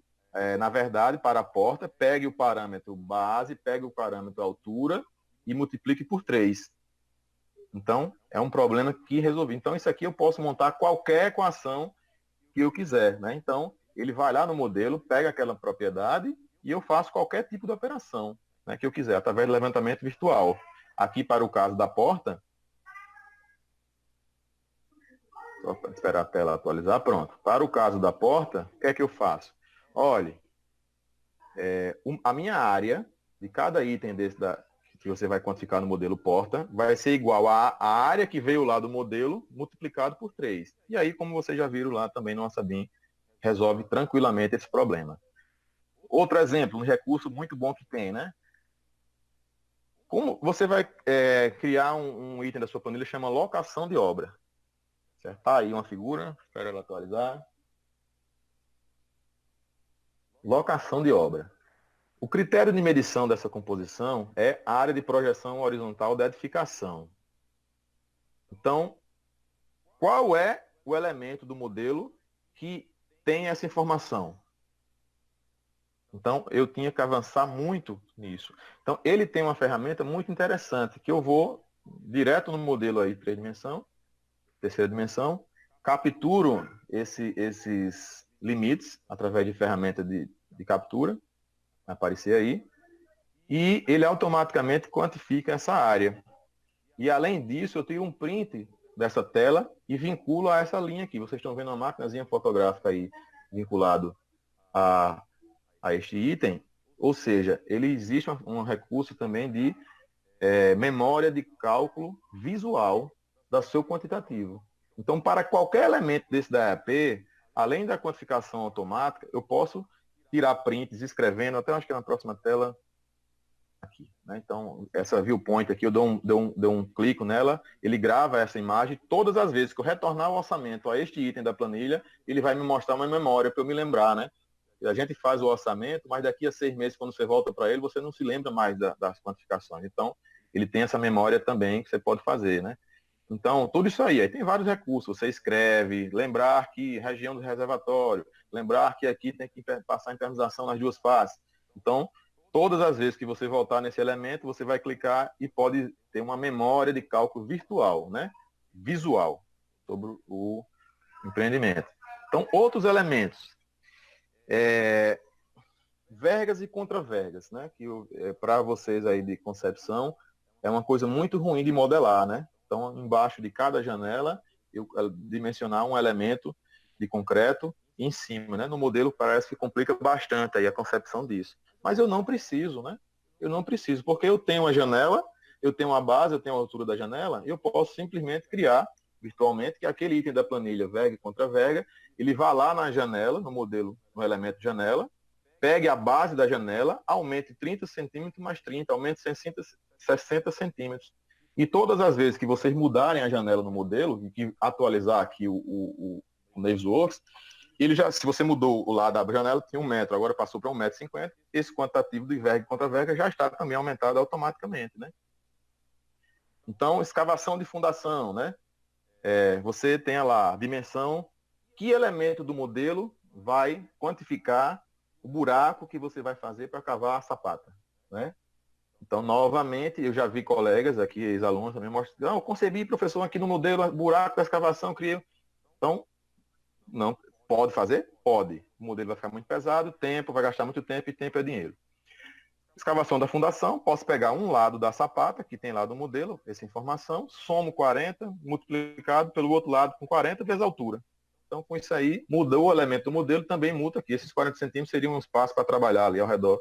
na verdade, para a porta, pegue o parâmetro base, pegue o parâmetro altura e multiplique por 3. Então, é um problema que resolvi. Então, isso aqui eu posso montar qualquer equação que eu quiser, né? Então, ele vai lá no modelo, pega aquela propriedade e eu faço qualquer tipo de operação, né, que eu quiser, através do levantamento virtual. Aqui, para o caso da porta, só para esperar a tela atualizar, pronto. Para o caso da porta, o que é que eu faço? Olhe, a minha área de cada item desse que você vai quantificar no modelo porta vai ser igual à área que veio lá do modelo multiplicado por 3. E aí, como vocês já viram lá também no OrçaBIM, resolve tranquilamente esse problema. Outro exemplo, um recurso muito bom que tem, né? Como você vai criar um item da sua planilha que chama locação de obra. Certo? Tá aí uma figura, espero ela atualizar. Locação de obra. O critério de medição dessa composição é a área de projeção horizontal da edificação. Então, qual é o elemento do modelo que tem essa informação? Então, eu tinha que avançar muito nisso. Então, ele tem uma ferramenta muito interessante, que eu vou direto no modelo aí, terceira dimensão, capturo esses limites através de ferramenta de captura, vai aparecer aí, e ele automaticamente quantifica essa área. E além disso, eu tiro um print dessa tela e vinculo a essa linha aqui. Vocês estão vendo uma maquinazinha fotográfica aí vinculado a este item. Ou seja, ele existe um recurso também de memória de cálculo visual do seu quantitativo. Então, para qualquer elemento desse da EAP, além da quantificação automática, eu posso tirar prints escrevendo, até acho que na próxima tela, aqui, né? Então, essa viewpoint aqui, eu dou um clique nela, ele grava essa imagem, todas as vezes que eu retornar o orçamento a este item da planilha, ele vai me mostrar uma memória para eu me lembrar, né? A gente faz o orçamento, mas daqui a 6 meses, quando você volta para ele, você não se lembra mais das quantificações. Então, ele tem essa memória também que você pode fazer, né? Então, tudo isso aí tem vários recursos. Você escreve, lembrar que região do reservatório, lembrar que aqui tem que passar a internalização nas duas faces. Então, todas as vezes que você voltar nesse elemento, você vai clicar e pode ter uma memória de cálculo virtual, né? Visual, sobre o empreendimento. Então, outros elementos. Vergas e contravergas, né? Que para vocês aí de concepção, é uma coisa muito ruim de modelar, né? Então, embaixo de cada janela, eu dimensionar um elemento de concreto em cima, né? No modelo parece que complica bastante aí a concepção disso. Mas eu não preciso, né? Eu não preciso, porque eu tenho a janela, eu tenho a base, eu tenho a altura da janela, eu posso simplesmente criar virtualmente que aquele item da planilha verga e contraverga, ele vá lá na janela, no modelo, no elemento janela, pegue a base da janela, aumente 30 centímetros mais 30, aumente 60 centímetros. E todas as vezes que vocês mudarem a janela no modelo, e que atualizar aqui o Navisworks, ele já, se você mudou o lado da janela, tinha 1 metro, agora passou para 1,50 m, esse quantitativo de verga e contraverga já está também aumentado automaticamente, né? Então, escavação de fundação, né? Você tem lá a dimensão, que elemento do modelo vai quantificar o buraco que você vai fazer para cavar a sapata, né? Então, novamente, eu já vi colegas aqui, ex-alunos também, mostrando, eu concebi, professor, aqui no modelo, buraco da escavação, criei. Então, não, pode fazer? Pode. O modelo vai ficar muito pesado, tempo, vai gastar muito tempo, e tempo é dinheiro. Escavação da fundação, posso pegar um lado da sapata, que tem lá do modelo, essa informação, somo 40, multiplicado pelo outro lado com 40 vezes a altura. Então, com isso aí, mudou o elemento do modelo, também muda aqui. Esses 40 centímetros seriam um espaço para trabalhar ali ao redor.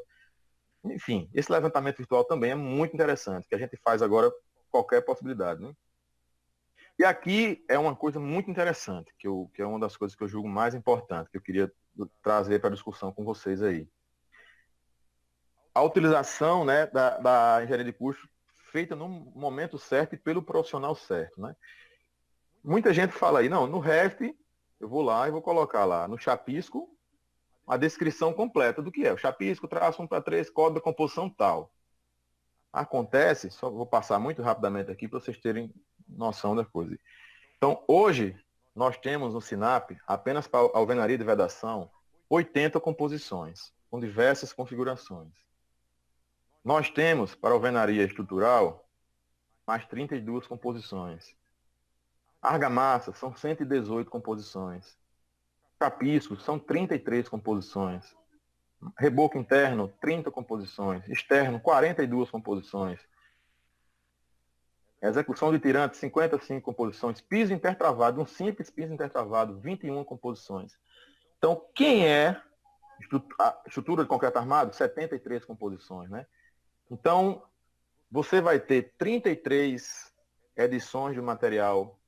Enfim, esse levantamento virtual também é muito interessante, que a gente faz agora qualquer possibilidade, né? E aqui é uma coisa muito interessante, que é uma das coisas que eu julgo mais importante, que eu queria trazer para a discussão com vocês aí. A utilização, né, da engenharia de custos feita no momento certo e pelo profissional certo, né? Muita gente fala aí, não, no Revit, eu vou lá e vou colocar lá no Chapisco a descrição completa do que é. O Chapisco, traço 1 para 3, código da composição tal. Acontece, só vou passar muito rapidamente aqui para vocês terem noção da coisa. Então, hoje, nós temos no Sinap, apenas para a alvenaria de vedação, 80 composições, com diversas configurações. Nós temos, para a alvenaria estrutural, mais 32 composições. Argamassa, são 118 composições. Chapisco, são 33 composições. Reboco interno, 30 composições. Externo, 42 composições. Execução de tirante, 55 composições. Piso intertravado, um simples piso intertravado, 21 composições. Então, quem é a estrutura de concreto armado? 73 composições, né? Então, você vai ter 33 edições de material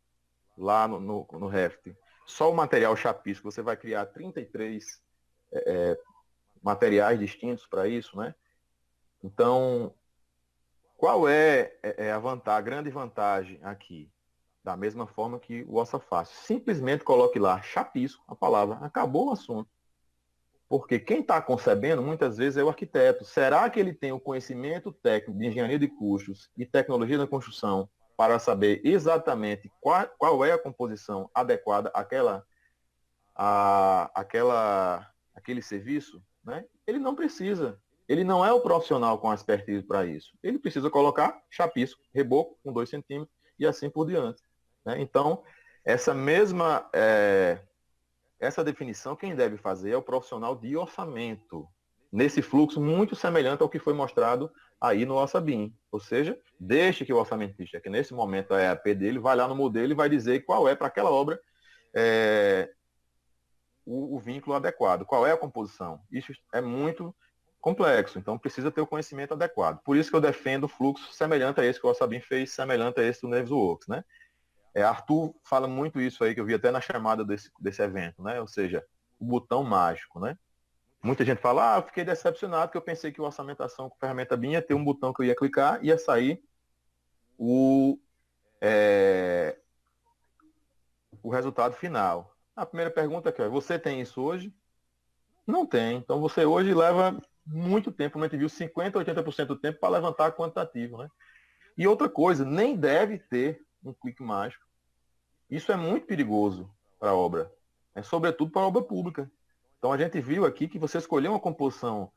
lá no Revit. Só o material chapisco, você vai criar 33 materiais distintos para isso, né? Então, qual é a grande vantagem aqui? Da mesma forma que o Ossa Fácil. Simplesmente coloque lá chapisco, a palavra, acabou o assunto. Porque quem está concebendo, muitas vezes, é o arquiteto. Será que ele tem o conhecimento técnico de engenharia de custos e tecnologia da construção para saber exatamente qual é a composição adequada àquele serviço? Né? Ele não precisa. Ele não é o profissional com expertise para isso. Ele precisa colocar chapisco, reboco com 2 centímetros e assim por diante. Né? Então, essa definição, quem deve fazer é o profissional de orçamento. nesse fluxo muito semelhante ao que foi mostrado aí no OrçaBIM. Ou seja, deixe que o orçamentista, que nesse momento é a EAP dele, vai lá no modelo e vai dizer qual é para aquela obra o vínculo adequado, qual é a composição. Isso é muito complexo, então precisa ter o conhecimento adequado. Por isso que eu defendo o fluxo semelhante a esse que o OrçaBIM fez, semelhante a esse do Navisworks, né? Arthur fala muito isso aí, que eu vi até na chamada desse evento, né? Ou seja, o botão mágico, né? Muita gente fala, eu fiquei decepcionado porque eu pensei que o orçamentação com ferramenta BIM ia ter um botão que eu ia clicar e ia sair o resultado final. A primeira pergunta é, você tem isso hoje? Não tem. Então você hoje leva muito tempo, como a gente viu, 50%, 80% do tempo para levantar quantitativo, né? E outra coisa, nem deve ter um clique mágico. Isso é muito perigoso para a obra, sobretudo para a obra pública. Então a gente viu aqui que você escolher uma composição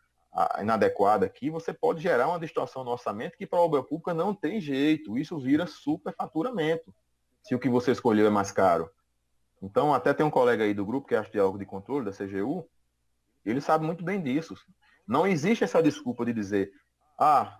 inadequada aqui, você pode gerar uma distorção no orçamento que para a obra pública não tem jeito. Isso vira superfaturamento, se o que você escolheu é mais caro. Então até tem um colega aí do grupo, que é de controle da CGU, ele sabe muito bem disso. Não existe essa desculpa de dizer,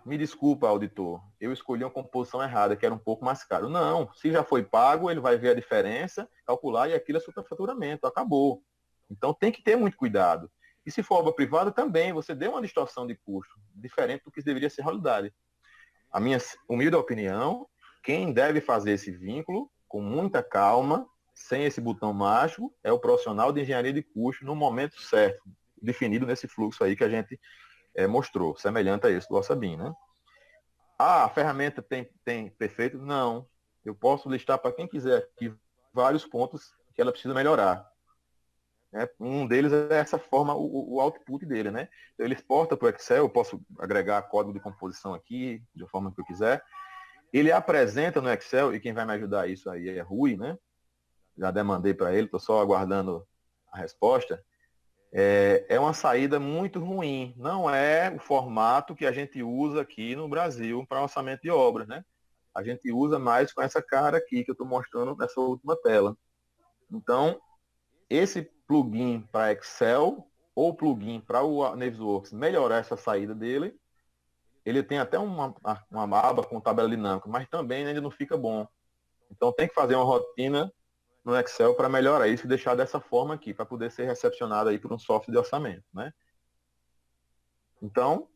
me desculpa, auditor, eu escolhi uma composição errada, que era um pouco mais caro. Não, se já foi pago, ele vai ver a diferença, calcular, e aquilo é superfaturamento, acabou. Então tem que ter muito cuidado. E se for obra privada, também, você deu uma distorção de custo, diferente do que deveria ser realidade. A minha humilde opinião, quem deve fazer esse vínculo, com muita calma, sem esse botão mágico, é o profissional de engenharia de custo no momento certo, definido nesse fluxo aí que a gente mostrou, semelhante a esse do OrçaBIM, né? A ferramenta tem perfeito? Não. Eu posso listar para quem quiser aqui vários pontos que ela precisa melhorar. Um deles é essa forma, o output dele, né? Então, ele exporta para o Excel, eu posso agregar código de composição aqui, de forma que eu quiser. Ele apresenta no Excel, e quem vai me ajudar isso aí é Rui, né? Já demandei para ele, estou só aguardando a resposta. É uma saída muito ruim. Não é o formato que a gente usa aqui no Brasil para orçamento de obras, né? A gente usa mais com essa cara aqui que eu estou mostrando nessa última tela. Então, esse plugin para Excel ou plugin para o Navisworks melhorar essa saída dele, ele tem até uma aba com tabela dinâmica, mas também ainda não fica bom. Então, tem que fazer uma rotina no Excel para melhorar isso e deixar dessa forma aqui, para poder ser recepcionado aí por um software de orçamento, né? Então,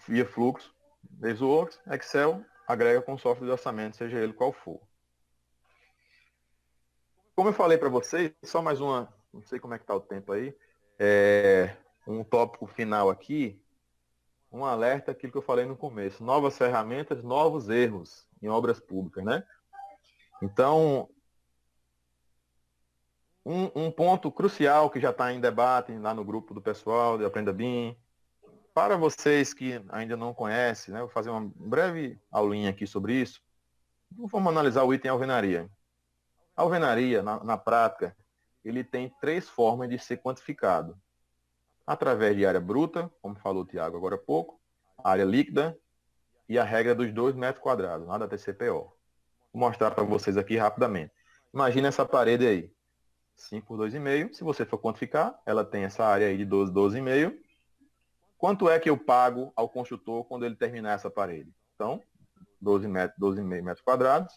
via fluxo, Navisworks, Excel, agrega com software de orçamento, seja ele qual for. Como eu falei para vocês, só mais uma, não sei como é que está o tempo aí, um tópico final aqui, um alerta, aquilo que eu falei no começo, novas ferramentas, novos erros em obras públicas, né? Então, um ponto crucial que já está em debate lá no grupo do pessoal de Aprenda BIM, para vocês que ainda não conhecem, né, vou fazer uma breve aulinha aqui sobre isso. Vamos analisar o item alvenaria. A alvenaria, na prática, ele tem 3 formas de ser quantificado. Através de área bruta, como falou o Tiago agora há pouco, área líquida e a regra dos 2 metros quadrados, lá da TCPO. Vou mostrar para vocês aqui rapidamente. Imagina essa parede aí. 5 por 2,5. Se você for quantificar, ela tem essa área aí de 12,5. Quanto é que eu pago ao construtor quando ele terminar essa parede? Então, 12,5 metros quadrados.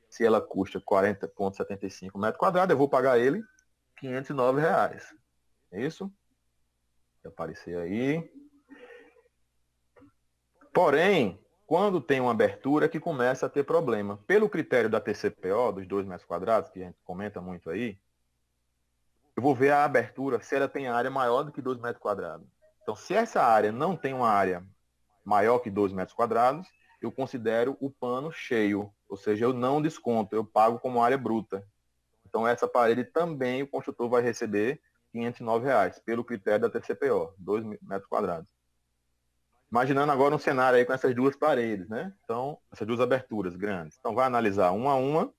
Se ela custa 40,75 metros quadrados, eu vou pagar ele R$ 509. É isso? Vai aparecer aí. Porém, quando tem uma abertura que começa a ter problema. Pelo critério da TCPO, dos 2 metros quadrados, que a gente comenta muito aí, eu vou ver a abertura se ela tem área maior do que 2 metros quadrados. Então, se essa área não tem uma área maior que 2 metros quadrados, eu considero o pano cheio. Ou seja, eu não desconto, eu pago como área bruta. Então, essa parede também o construtor vai receber R$ 509, pelo critério da TCPO, 2 metros quadrados. Imaginando agora um cenário aí com essas 2 paredes, né? Então, essas 2 aberturas grandes. Então, vai analisar uma a uma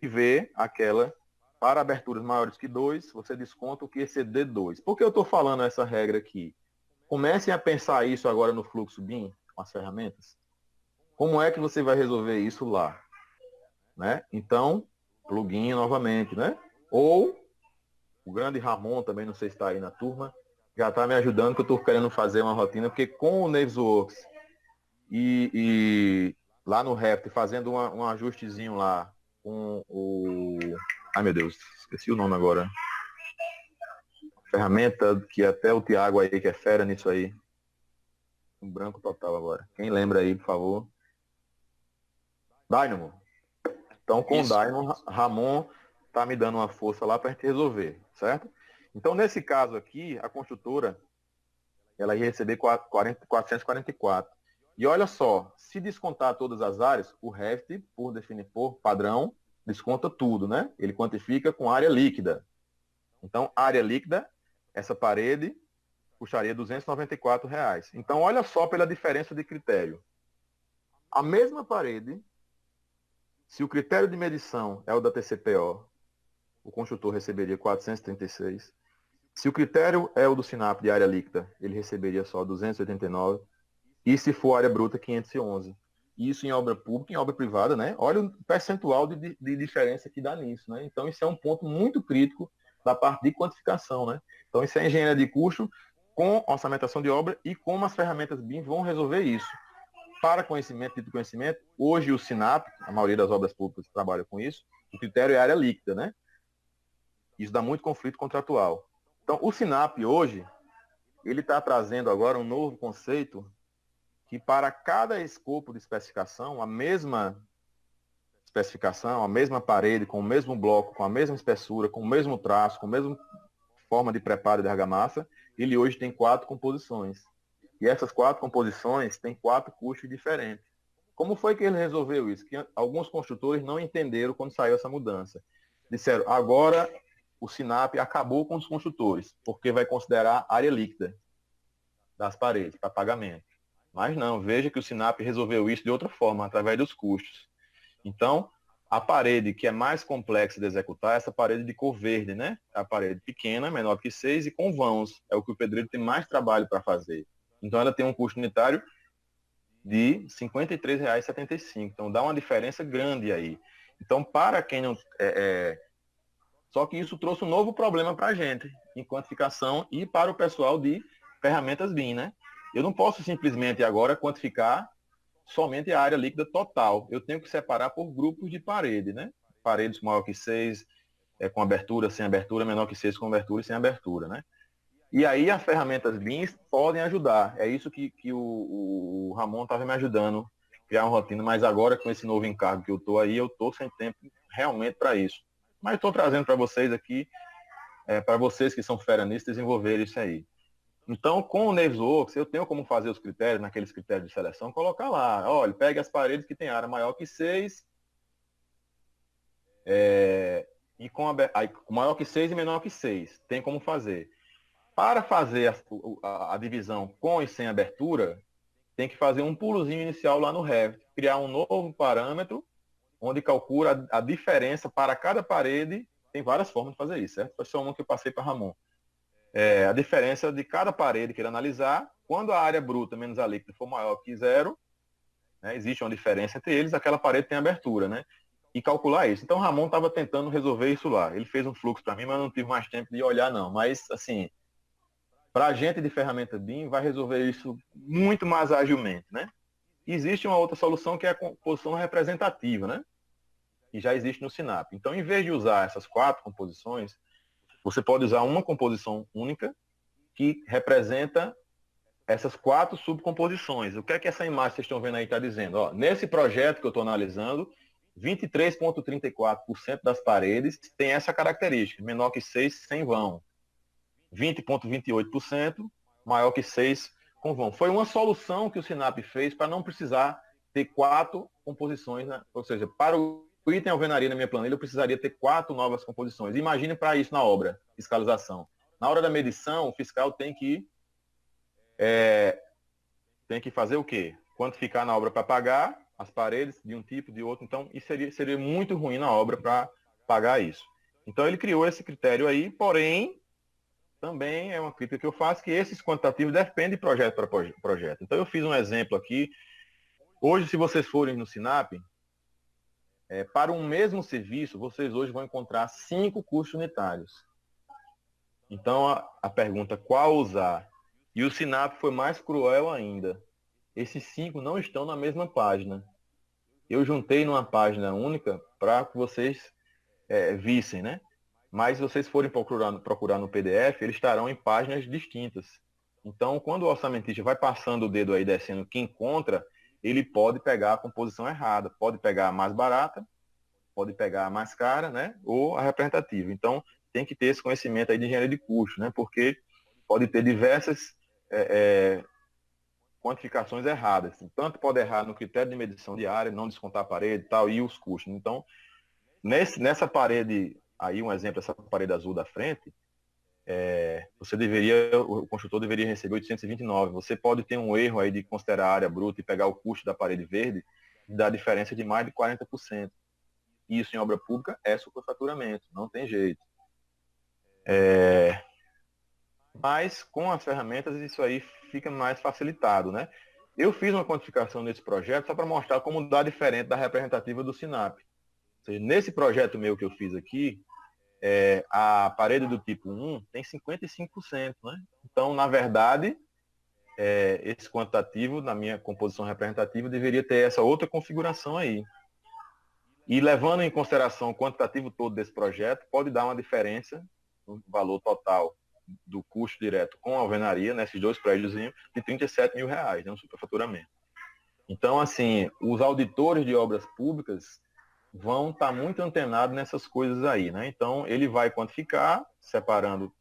e ver aquela. Para aberturas maiores que 2, você desconta o que exceder 2. Por que eu estou falando essa regra aqui? Comecem a pensar isso agora no fluxo BIM, com as ferramentas. Como é que você vai resolver isso lá? Né? Então, plugin novamente, né? Ou, o grande Ramon, também não sei se está aí na turma, já está me ajudando, que eu estou querendo fazer uma rotina, porque com o Navisworks e lá no Raft, fazendo um ajustezinho lá com o... Ai, meu Deus, esqueci o nome agora. Ferramenta que até o Thiago aí, que é fera nisso aí. Um branco total agora. Quem lembra aí, por favor? Dynamo. Então, com Isso. o Dynamo, Ramon tá me dando uma força lá para a gente resolver, certo? Então, nesse caso aqui, a construtora, ela ia receber 444. E olha só, se descontar todas as áreas, o Revit, por definir por padrão, desconta tudo, né? Ele quantifica com área líquida. Então, área líquida, essa parede custaria R$ 294. Então, olha só pela diferença de critério. A mesma parede, se o critério de medição é o da TCPO, o construtor receberia 436. Se o critério é o do SINAP de área líquida, ele receberia só 289. E se for área bruta, 511. Isso em obra pública, em obra privada, né? Olha o percentual de diferença que dá nisso, né? Então, isso é um ponto muito crítico da parte de quantificação, né? Então, isso é engenharia de custo com orçamentação de obra e como as ferramentas BIM vão resolver isso. Para conhecimento, de conhecimento, hoje o SINAP, a maioria das obras públicas trabalha com isso, o critério é área líquida, né? Isso dá muito conflito contratual. Então, o SINAP hoje, ele está trazendo agora um novo conceito que para cada escopo de especificação, a mesma especificação, a mesma parede, com o mesmo bloco, com a mesma espessura, com o mesmo traço, com a mesma forma de preparo de argamassa, ele hoje tem 4 composições. E essas 4 composições têm 4 custos diferentes. Como foi que ele resolveu isso? Que alguns construtores não entenderam quando saiu essa mudança. Disseram, agora o SINAP acabou com os construtores, porque vai considerar área líquida das paredes para pagamento. Mas não, veja que o SINAP resolveu isso de outra forma, através dos custos. Então, a parede que é mais complexa de executar é essa parede de cor verde, né? A parede pequena, menor que 6 e com vãos. É o que o pedreiro tem mais trabalho para fazer. Então, ela tem um custo unitário de R$ 53,75. Então, dá uma diferença grande aí. Então, para quem não... Só que isso trouxe um novo problema para a gente, em quantificação e para o pessoal de ferramentas BIM, né? Eu não posso simplesmente agora quantificar somente a área líquida total. Eu tenho que separar por grupos de parede, né? Paredes maior que 6, com abertura, sem abertura, menor que 6 com abertura e sem abertura, né? E aí as ferramentas BIM podem ajudar. É isso que o Ramon estava me ajudando a criar uma rotina, mas agora com esse novo encargo que eu estou aí, eu estou sem tempo realmente para isso. Mas estou trazendo para vocês aqui, para vocês que são fera nisso, desenvolver isso aí. Então, com o Navisworks, eu tenho como fazer os critérios, naqueles critérios de seleção, colocar lá, olha, pegue as paredes que tem área maior que 6, e com maior que 6 e menor que 6. Tem como fazer. Para fazer a divisão com e sem abertura, tem que fazer um pulozinho inicial lá no Revit, criar um novo parâmetro, onde calcula a diferença para cada parede. Tem várias formas de fazer isso, certo? Foi só uma que eu passei para Ramon. A diferença de cada parede que ele analisar, quando a área bruta menos a líquida for maior que 0, né, existe uma diferença entre eles, aquela parede tem abertura, né? E calcular isso. Então, o Ramon estava tentando resolver isso lá. Ele fez um fluxo para mim, mas não tive mais tempo de olhar, não. Mas, assim, para a gente de ferramenta BIM, vai resolver isso muito mais agilmente, né? Existe uma outra solução que é a composição representativa, né? Que já existe no SINAP. Então, em vez de usar essas 4 composições, você pode usar uma composição única que representa essas 4 subcomposições. O que é que essa imagem que vocês estão vendo aí está dizendo? Ó, nesse projeto que eu estou analisando, 23,34% das paredes tem essa característica, menor que 6 sem vão. 20,28% maior que 6 com vão. Foi uma solução que o SINAP fez para não precisar ter 4 composições, né? Ou seja, para o item alvenaria na minha planilha, eu precisaria ter 4 novas composições. Imagine para isso na obra, fiscalização. Na hora da medição, o fiscal tem que fazer o quê? Quantificar na obra para pagar as paredes de um tipo, de outro. Então, isso seria muito ruim na obra para pagar isso. Então, ele criou esse critério aí, porém, também é uma crítica que eu faço, que esses quantitativos dependem de projeto para projeto. Então, eu fiz um exemplo aqui. Hoje, se vocês forem no SINAP, para um mesmo serviço, vocês hoje vão encontrar 5 custos unitários. Então, a pergunta, qual usar? E o SINAP foi mais cruel ainda. Esses 5 não estão na mesma página. Eu juntei numa página única para que vocês vissem, né? Mas se vocês forem procurar no PDF, eles estarão em páginas distintas. Então, quando o orçamentista vai passando o dedo aí, descendo que encontra, ele pode pegar a composição errada, pode pegar a mais barata, pode pegar a mais cara, né? Ou a representativa. Então, tem que ter esse conhecimento aí de engenharia de custo, né? Porque pode ter diversas quantificações erradas. Tanto pode errar no critério de medição de área, não descontar a parede e tal, e os custos. Então, nessa parede, aí um exemplo, essa parede azul da frente, o construtor deveria receber 829. Você pode ter um erro aí de considerar a área bruta e pegar o custo da parede verde, dá diferença de mais de 40%. Isso em obra pública é superfaturamento, não tem jeito. Mas com as ferramentas isso aí fica mais facilitado, né? Eu fiz uma quantificação nesse projeto só para mostrar como dá diferente da representativa do SINAP. Ou seja, nesse projeto meu que eu fiz aqui, a parede do tipo 1 tem 55%, né? Então, na verdade, esse quantitativo, na minha composição representativa, deveria ter essa outra configuração aí. E levando em consideração o quantitativo todo desse projeto, pode dar uma diferença no valor total do custo direto com a alvenaria, nesses 2 prédios, de R$37 mil, né, um superfaturamento. Então, assim, os auditores de obras públicas vão estar muito antenados nessas coisas aí, né? Então, ele vai quantificar, separando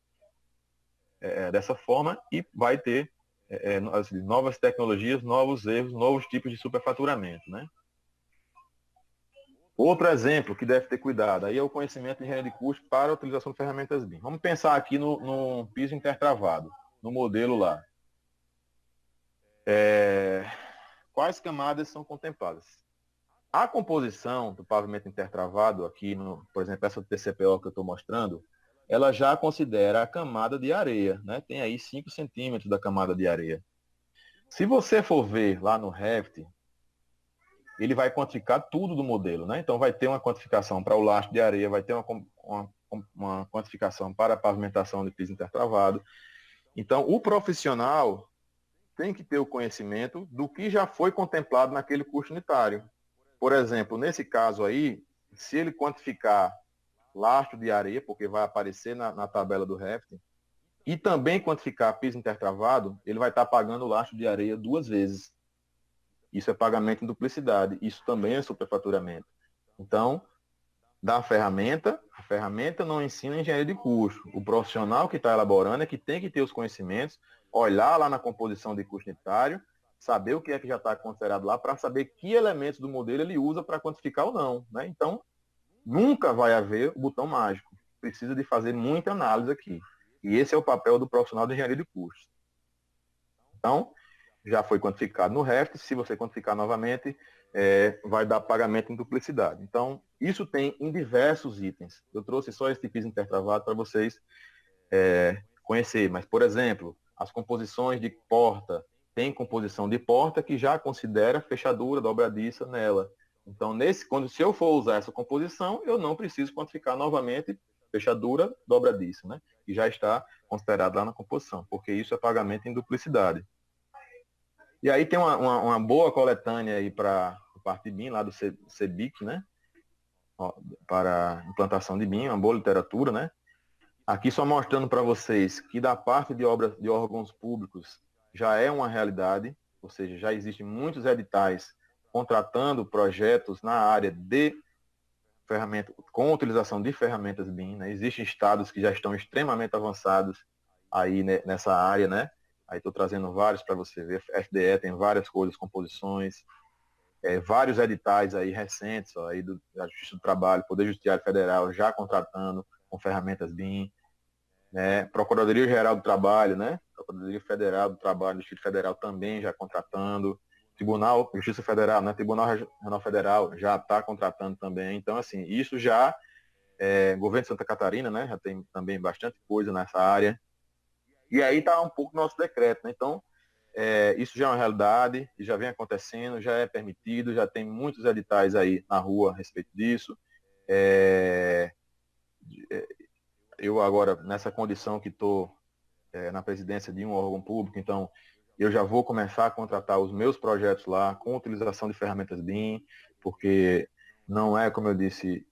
dessa forma, e vai ter novas tecnologias, novos erros, novos tipos de superfaturamento, né? Outro exemplo que deve ter cuidado, aí é o conhecimento de engenharia de custo para a utilização de ferramentas BIM. Vamos pensar aqui no piso intertravado, no modelo lá. Quais camadas são contempladas? A composição do pavimento intertravado aqui, por exemplo, essa TCPO que eu estou mostrando, ela já considera a camada de areia, né? Tem aí 5 centímetros da camada de areia. Se você for ver lá no Revit, ele vai quantificar tudo do modelo, né? Então vai ter uma quantificação para o lastro de areia, vai ter uma quantificação para a pavimentação de piso intertravado. Então o profissional tem que ter o conhecimento do que já foi contemplado naquele custo unitário. Por exemplo, nesse caso aí, se ele quantificar lastro de areia, porque vai aparecer na tabela do Revit, e também quantificar piso intertravado, ele vai estar pagando o lastro de areia 2 vezes. Isso é pagamento em duplicidade. Isso também é superfaturamento. Então, a ferramenta não ensina engenharia de custo. O profissional que está elaborando é que tem que ter os conhecimentos, olhar lá na composição de custo unitário, saber o que é que já está considerado lá, para saber que elementos do modelo ele usa para quantificar ou não, né? Então, nunca vai haver o botão mágico. Precisa de fazer muita análise aqui. E esse é o papel do profissional de engenharia de custos. Então, já foi quantificado no Revit, se você quantificar novamente, vai dar pagamento em duplicidade. Então, isso tem em diversos itens. Eu trouxe só esse piso intertravado para vocês conhecer. Mas, por exemplo, as composições de porta, tem composição de porta que já considera fechadura dobradiça nela. Então, se eu for usar essa composição, eu não preciso quantificar novamente fechadura dobradiça, né? Que já está considerado lá na composição, porque isso é pagamento em duplicidade. E aí tem uma boa coletânea aí para a parte de BIM, lá do CEBIC, né? Para implantação de BIM, uma boa literatura, né? Aqui só mostrando para vocês que da parte de obras de órgãos públicos já é uma realidade, ou seja, já existem muitos editais contratando projetos na área de ferramenta, com utilização de ferramentas BIM, né? Existem estados que já estão extremamente avançados aí nessa área, né? Aí estou trazendo vários para você ver. FDE tem várias coisas, composições, vários editais aí recentes, ó, aí da Justiça do Trabalho, Poder Judiciário Federal já contratando com ferramentas BIM, né? Procuradoria Geral do Trabalho, né? Procuradoria Federal do Trabalho, Distrito Federal também já contratando. Tribunal, Justiça Federal, né? Tribunal Regional Federal já está contratando também. Então, assim, isso já, governo de Santa Catarina, né? Já tem também bastante coisa nessa área. E aí está um pouco nosso decreto, né? Então, isso já é uma realidade, já vem acontecendo, já é permitido, já tem muitos editais aí na rua a respeito disso. eu agora, nessa condição que estou na presidência de um órgão público, então eu já vou começar a contratar os meus projetos lá com utilização de ferramentas BIM, porque não é, como eu disse,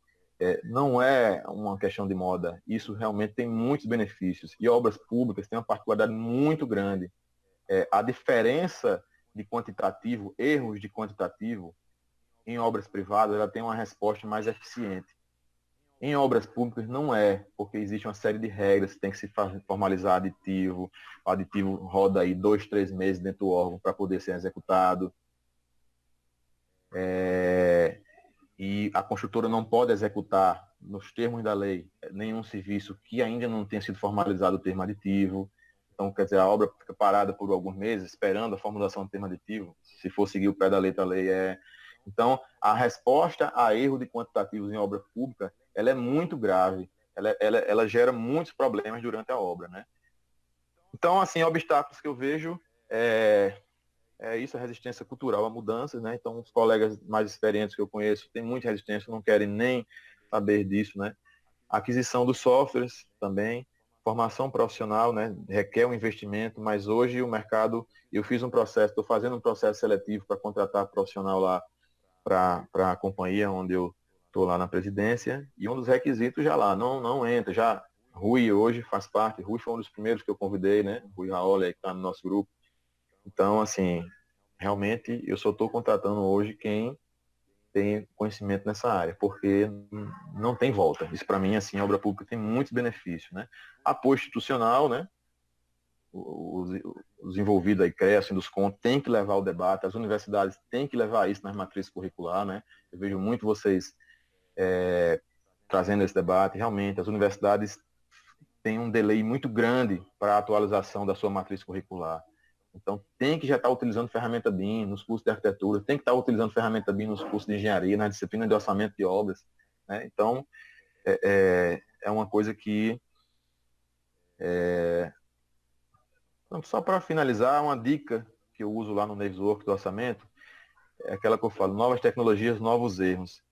não é uma questão de moda. Isso realmente tem muitos benefícios. E obras públicas têm uma particularidade muito grande. A diferença de quantitativo, erros de quantitativo, em obras privadas, ela tem uma resposta mais eficiente. Em obras públicas não é, porque existe uma série de regras, tem que se formalizar aditivo, o aditivo roda aí 2, 3 meses dentro do órgão para poder ser executado. E a construtora não pode executar, nos termos da lei, nenhum serviço que ainda não tenha sido formalizado o termo aditivo. Então, quer dizer, a obra fica parada por alguns meses, esperando a formulação do termo aditivo. Se for seguir o pé da letra da lei, Então, a resposta a erro de quantitativos em obra pública, ela é muito grave. Ela gera muitos problemas durante a obra, né? Então, assim, obstáculos que eu vejo isso, a resistência cultural a mudanças, né? Então, os colegas mais experientes que eu conheço têm muita resistência, não querem nem saber disso, né? Aquisição dos softwares também, formação profissional, né? Requer um investimento, mas hoje o mercado, eu fiz um processo, estou fazendo um processo seletivo para contratar profissional lá para a companhia onde eu estou lá na presidência, e um dos requisitos já lá, não entra, já Rui hoje faz parte, Rui foi um dos primeiros que eu convidei, né? Rui Raoli, que está no nosso grupo. Então, assim, realmente eu só estou contratando hoje quem tem conhecimento nessa área, porque não tem volta. Isso para mim, assim, a obra pública tem muitos benefícios, né? Apoio institucional, né? Os envolvidos aí, CREA, Sinduscon, tem que levar o debate, as universidades têm que levar isso nas matrizes curriculares, né? Eu vejo muito vocês trazendo esse debate. Realmente, as universidades têm um delay muito grande para a atualização da sua matriz curricular. Então, tem que já estar utilizando ferramenta BIM nos cursos de arquitetura, tem que estar utilizando ferramenta BIM nos cursos de engenharia, na disciplina de orçamento de obras, né? Então, é uma coisa que... Então, só para finalizar, uma dica que eu uso lá no Navisworks do orçamento, é aquela que eu falo, novas tecnologias, novos erros.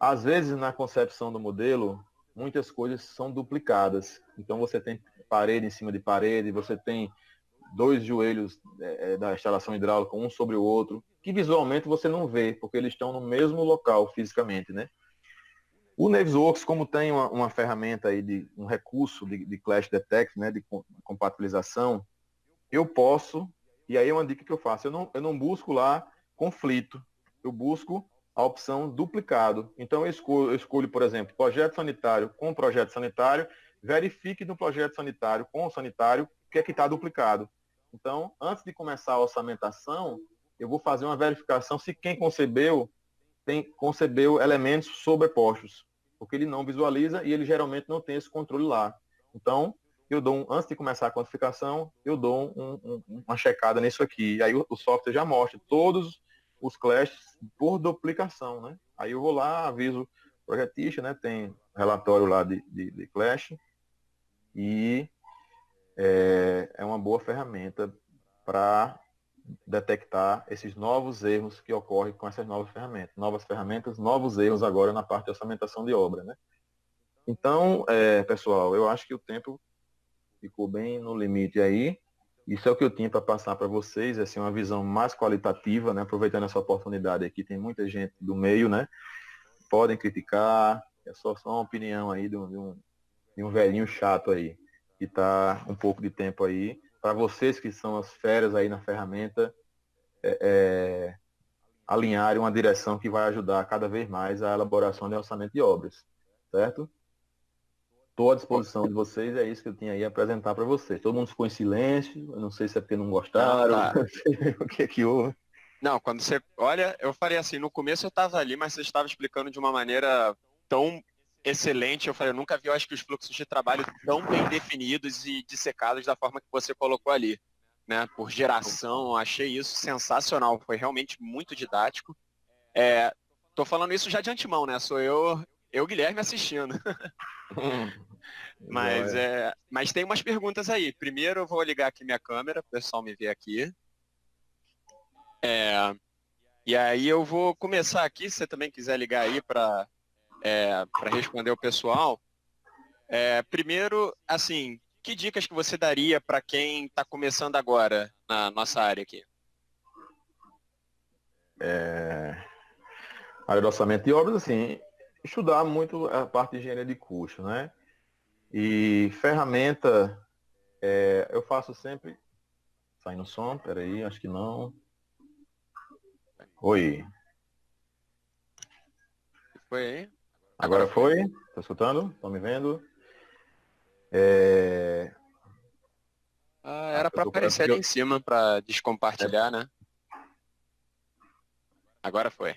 Às vezes, na concepção do modelo, muitas coisas são duplicadas. Então, você tem parede em cima de parede, você tem 2 joelhos da instalação hidráulica, um sobre o outro, que visualmente você não vê, porque eles estão no mesmo local fisicamente, né? O Navisworks, como tem uma ferramenta aí, um recurso de Clash Detect, né, de compatibilização, eu posso, e aí é uma dica que eu faço, eu não busco lá conflito, eu busco a opção duplicado. Então eu escolho, por exemplo, projeto sanitário com projeto sanitário, verifique no projeto sanitário com o sanitário o que é que está duplicado. Então, antes de começar a orçamentação, eu vou fazer uma verificação se quem concebeu concebeu elementos sobrepostos, porque ele não visualiza e ele geralmente não tem esse controle lá. Então, antes de começar a quantificação, eu dou uma checada nisso aqui. Aí o software já mostra todos os clashes por duplicação, né? Aí eu vou lá, aviso o projetista, né? Tem relatório lá de clash e é uma boa ferramenta para detectar esses novos erros que ocorrem com essas novas ferramentas. Novas ferramentas, novos erros agora na parte de orçamentação de obra, né? Então, pessoal, eu acho que o tempo ficou bem no limite aí. Isso é o que eu tinha para passar para vocês, assim, uma visão mais qualitativa, né? Aproveitando essa oportunidade aqui, tem muita gente do meio, né? Podem criticar, é só uma opinião aí de um velhinho chato aí, que está um pouco de tempo aí. Para vocês que são as férias aí na ferramenta, alinharem uma direção que vai ajudar cada vez mais a elaboração de orçamento de obras, certo? Estou à disposição de vocês, é isso que eu tinha aí a apresentar para vocês. Todo mundo ficou em silêncio, eu não sei se é porque não gostaram, Não, tá. o que é que houve. Não, quando você... Olha, eu falei assim, no começo eu estava ali, mas você estava explicando de uma maneira tão excelente. Eu falei, eu nunca vi, eu acho que os fluxos de trabalho tão bem definidos e dissecados da forma que você colocou ali, né? Por geração, achei isso sensacional. Foi realmente muito didático. Tô falando isso já de antemão, né? Sou eu Guilherme, assistindo. Mas tem umas perguntas aí. Primeiro eu vou ligar aqui minha câmera, para o pessoal me ver aqui. E aí eu vou começar aqui, se você também quiser ligar aí para responder o pessoal. Primeiro, assim, que dicas que você daria para quem está começando agora na nossa área aqui? Área de orçamento de obras, assim, estudar muito a parte de engenharia de custo, né? E ferramenta, eu faço sempre. Sai no som, peraí, acho que não. Oi, Foi aí? agora foi? Tá escutando? Estão me vendo? Era para aparecer ali em cima para descompartilhar, né? Agora foi.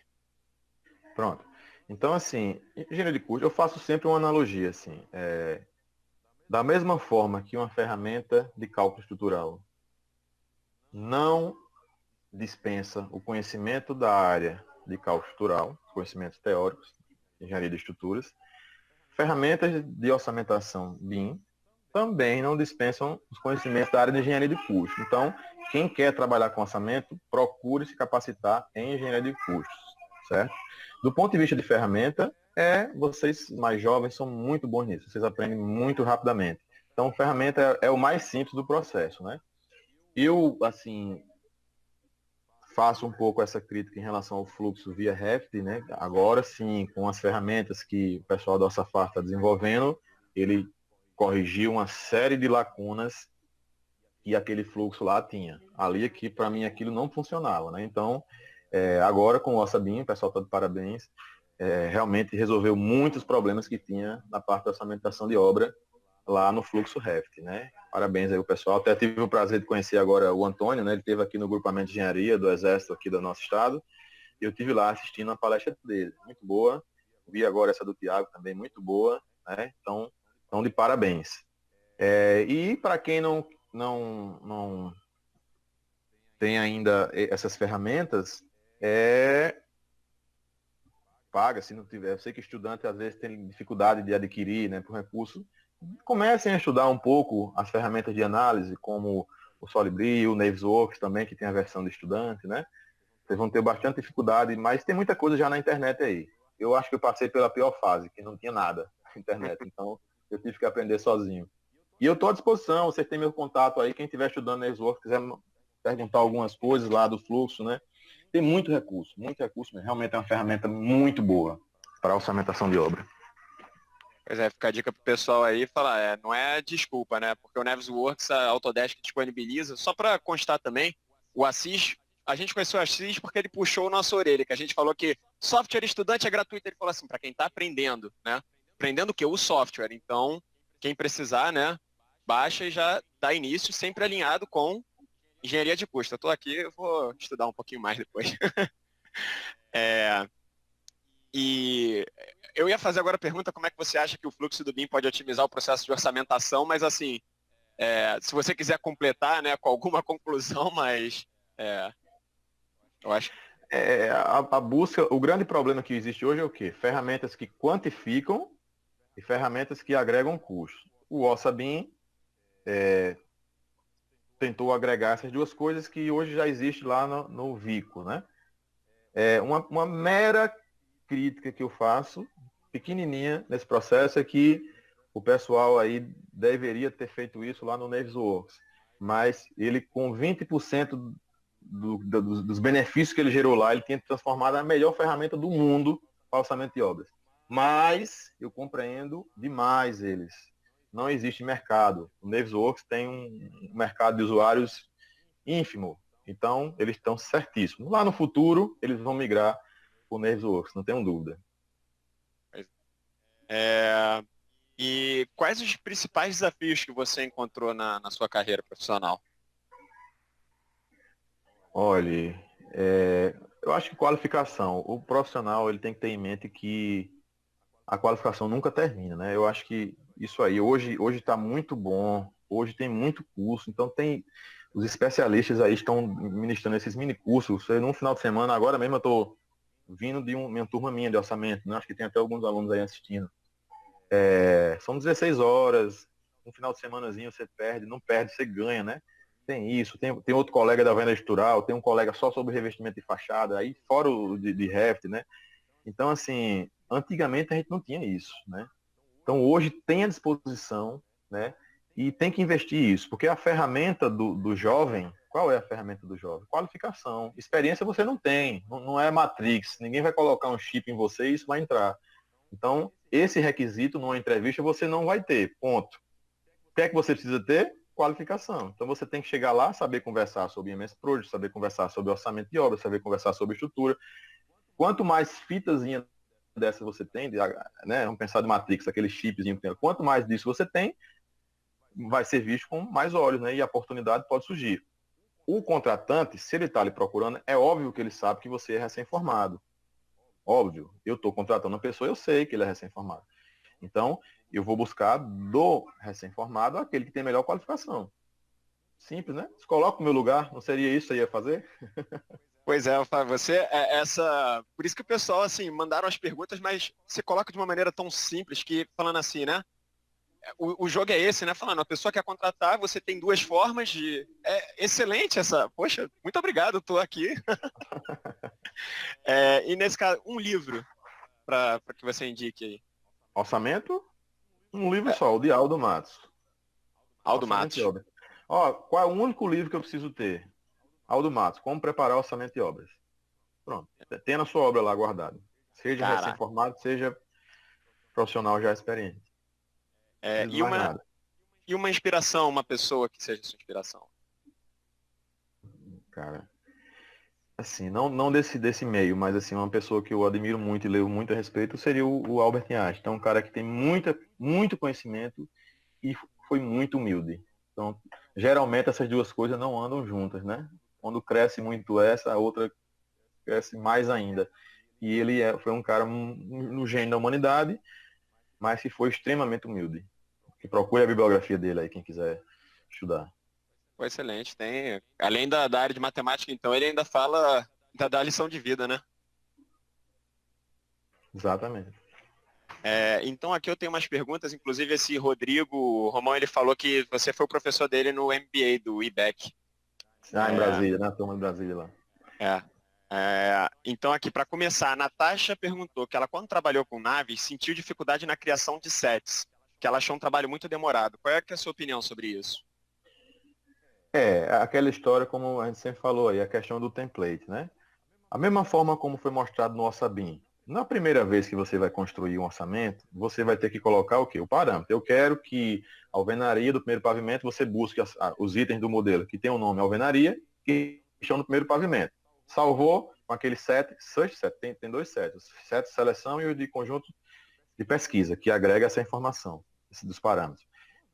Pronto. Então, assim, engenharia de custo, eu faço sempre uma analogia, assim. Da mesma forma que uma ferramenta de cálculo estrutural não dispensa o conhecimento da área de cálculo estrutural, conhecimentos teóricos, engenharia de estruturas, ferramentas de orçamentação BIM também não dispensam os conhecimentos da área de engenharia de custo. Então, quem quer trabalhar com orçamento, procure se capacitar em engenharia de custos, certo? Do ponto de vista de ferramenta, vocês mais jovens são muito bons nisso, vocês aprendem muito rapidamente. Então, ferramenta é o mais simples do processo, né? Eu, assim, faço um pouco essa crítica em relação ao fluxo via Revit, né? Agora sim, com as ferramentas que o pessoal da Orçafar está desenvolvendo, ele corrigiu uma série de lacunas que aquele fluxo lá tinha. Ali, aqui, para mim, aquilo não funcionava, né? Então, agora com o OrçaBIM, o pessoal está de parabéns, realmente resolveu muitos problemas que tinha na parte da orçamentação de obra lá no fluxo Revit, né? Parabéns aí o pessoal. Até tive o prazer de conhecer agora o Antônio, né? Ele esteve aqui no grupamento de engenharia do Exército aqui do nosso estado. E eu tive lá assistindo a palestra dele, muito boa. Vi agora essa do Tiago também, muito boa, né? Então de parabéns. E para quem não tem ainda essas ferramentas, paga, se não tiver. Eu sei que estudante às vezes tem dificuldade de adquirir, né, por recurso. Comecem a estudar um pouco as ferramentas de análise, como o Solibri, o Navisworks também, que tem a versão de estudante, né? Vocês vão ter bastante dificuldade, mas tem muita coisa já na internet aí. Eu acho que eu passei pela pior fase, que não tinha nada na internet, então eu tive que aprender sozinho. E eu estou à disposição, vocês têm meu contato aí, quem estiver estudando Navisworks, quiser perguntar algumas coisas lá do fluxo, né? Tem muito recurso, mas realmente é uma ferramenta muito boa para a orçamentação de obra. Pois é, fica a dica pro pessoal aí, falar, não é desculpa, né? Porque o Navisworks, a Autodesk disponibiliza, só para constar também, o Assis, a gente conheceu o Assis porque ele puxou nossa orelha, que a gente falou que software estudante é gratuito, ele falou assim, para quem está aprendendo, né? Aprendendo o quê? O software. Então, quem precisar, né, baixa e já dá início, sempre alinhado com engenharia de custo. Eu estou aqui, eu vou estudar um pouquinho mais depois. E eu ia fazer agora a pergunta, como é que você acha que o fluxo do BIM pode otimizar o processo de orçamentação, mas assim, se você quiser completar, né, com alguma conclusão, mas eu acho. A busca, o grande problema que existe hoje é o quê? Ferramentas que quantificam e ferramentas que agregam custos. O OrçaBIM tentou agregar essas duas coisas que hoje já existe lá no Vico, né? Uma mera crítica que eu faço, pequenininha nesse processo, é que o pessoal aí deveria ter feito isso lá no Navisworks. Mas ele, com 20% dos benefícios que ele gerou lá, ele tinha transformado na melhor ferramenta do mundo para orçamento de obras. Mas eu compreendo demais eles. Não existe mercado. O Navisworks tem um mercado de usuários ínfimo. Então, eles estão certíssimos. Lá no futuro, eles vão migrar para o Navisworks, não tenho dúvida. E quais os principais desafios que você encontrou na sua carreira profissional? Olha, eu acho que qualificação. O profissional ele tem que ter em mente que a qualificação nunca termina, né? Eu acho que isso aí, hoje está muito bom, hoje tem muito curso, então os especialistas aí estão ministrando esses mini cursos. No final de semana, agora mesmo eu estou vindo de minha turma minha de orçamento, né? Acho que tem até alguns alunos aí assistindo. São 16 horas, um final de semanazinho você perde, não perde, você ganha, né? Tem isso, tem outro colega da venda estrutural, tem um colega só sobre revestimento de fachada, aí fora o de Revit, né? Então, assim, antigamente a gente não tinha isso, né? Então, hoje tem à disposição, né? E tem que investir isso, porque a ferramenta do jovem, qual é a ferramenta do jovem? Qualificação. Experiência você não tem, não é Matrix, ninguém vai colocar um chip em você e isso vai entrar. Então, esse requisito numa entrevista você não vai ter, ponto. O que é que você precisa ter? Qualificação. Então, você tem que chegar lá, saber conversar sobre MS Project, saber conversar sobre orçamento de obra, saber conversar sobre estrutura. Quanto mais fitazinha dessa você tem, né? Vamos pensar de Matrix, aquele chipzinho que tem. Quanto mais disso você tem, vai ser visto com mais olhos, né? E a oportunidade pode surgir. O contratante, se ele está lhe procurando, é óbvio que ele sabe que você é recém-formado. Óbvio. Eu estou contratando uma pessoa, eu sei que ele é recém-formado. Então, eu vou buscar do recém-formado aquele que tem melhor qualificação. Simples, né? Se coloca no meu lugar, não seria isso que você ia fazer? Pois é, você é essa. Por isso que o pessoal, assim, mandaram as perguntas, mas você coloca de uma maneira tão simples que, falando assim, né? O jogo é esse, né? Falando, a pessoa quer contratar, você tem duas formas de. É excelente essa. Poxa, muito obrigado, estou aqui. E nesse caso, um livro para que você indique aí. Orçamento? Um livro só, o de Aldo Matos. Aldo Orçamento e Matos. obras. Ó, qual é o único livro que eu preciso ter? Aldo Matos, Como Preparar Orçamento e Obras. Pronto. Tenha na sua obra lá guardado. Seja Cara, recém-formado, seja profissional já experiente. Não preciso mais nada. e uma inspiração, uma pessoa que seja sua inspiração. Cara, assim, não desse meio, mas assim, uma pessoa que eu admiro muito e leio muito a respeito seria o Albert Einstein. Então, um cara que tem muito conhecimento e foi muito humilde. Então, geralmente essas duas coisas não andam juntas, né? Quando cresce muito essa, a outra cresce mais ainda. E ele foi um cara no gênio da humanidade, mas que foi extremamente humilde. Que procure a bibliografia dele aí, quem quiser estudar. Foi excelente. Tem, além da área de matemática, então, ele ainda fala da lição de vida, né? Exatamente. Então aqui eu tenho umas perguntas, inclusive esse Rodrigo Romão, ele falou que você foi o professor dele no MBA do IBEC. Em Brasília, na turma de Brasília lá. Então aqui, para começar, a Natasha perguntou que ela, quando trabalhou com naves, sentiu dificuldade na criação de sets, que ela achou um trabalho muito demorado. Qual é a sua opinião sobre isso? Aquela história, como a gente sempre falou aí, a questão do template, né? A mesma forma como foi mostrado no Orçabim. Na primeira vez que você vai construir um orçamento, você vai ter que colocar o quê? O parâmetro. Eu quero que a alvenaria do primeiro pavimento, você busque os itens do modelo que tem o nome alvenaria, que estão no primeiro pavimento. Salvou com aquele search set, tem dois sets, o set de seleção e o de conjunto de pesquisa, que agrega essa informação dos parâmetros.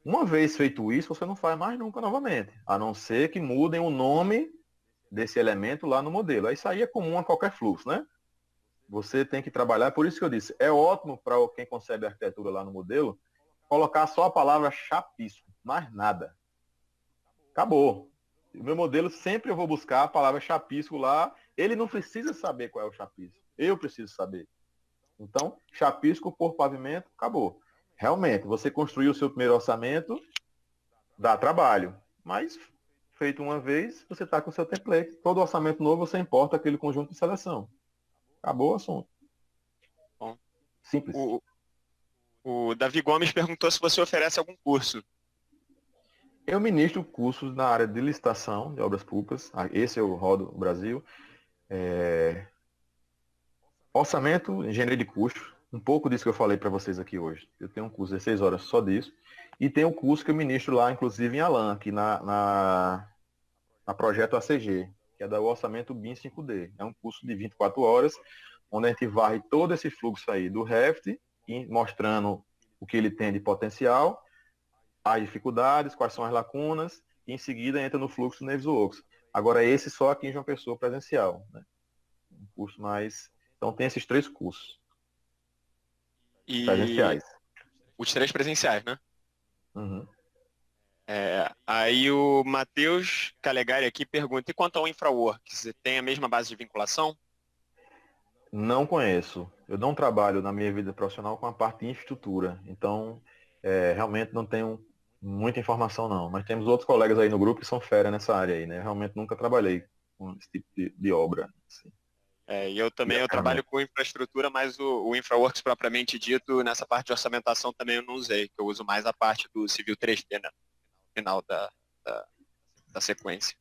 Uma vez feito isso, você não faz mais nunca novamente, a não ser que mudem o nome desse elemento lá no modelo. Isso aí é comum a qualquer fluxo, né? Você tem que trabalhar, por isso que eu disse, é ótimo para quem concebe a arquitetura lá no modelo, colocar só a palavra chapisco, mais nada. Acabou. O meu modelo sempre eu vou buscar a palavra chapisco lá, ele não precisa saber qual é o chapisco, eu preciso saber. Então, chapisco por pavimento, acabou. Realmente, você construiu o seu primeiro orçamento, dá trabalho, mas feito uma vez, você está com o seu template. Todo orçamento novo, você importa aquele conjunto de seleção. Acabou o assunto. Bom, Simples. o Davi Gomes perguntou se você oferece algum curso. Eu ministro cursos na área de licitação de obras públicas. Esse eu rodo no Brasil. Orçamento, engenharia de custos. Um pouco disso que eu falei para vocês aqui hoje. Eu tenho um curso de 16 horas só disso. E tem um curso que eu ministro lá, inclusive em Alan, aqui na Projeto ACG, que é da Orçamento BIM 5D. É um curso de 24 horas, onde a gente varre todo esse fluxo aí do Revit, mostrando o que ele tem de potencial, as dificuldades, quais são as lacunas, e em seguida entra no fluxo Navisworks. Agora, esse só aqui em João Pessoa presencial. Né? Um curso mais... Então, tem esses 3 cursos. Presenciais. Os 3 presenciais, né? Uhum. Aí o Matheus Calegari aqui pergunta, e quanto ao InfraWorks, você tem a mesma base de vinculação? Não conheço. Eu não trabalho na minha vida profissional com a parte de infraestrutura. Então, realmente não tenho muita informação não. Mas temos outros colegas aí no grupo que são fera nessa área aí, né? Eu realmente nunca trabalhei com esse tipo de obra. Assim. E eu também eu trabalho com infraestrutura, mas o InfraWorks propriamente dito, nessa parte de orçamentação também eu não usei, que eu uso mais a parte do Civil 3D, né, no final da sequência.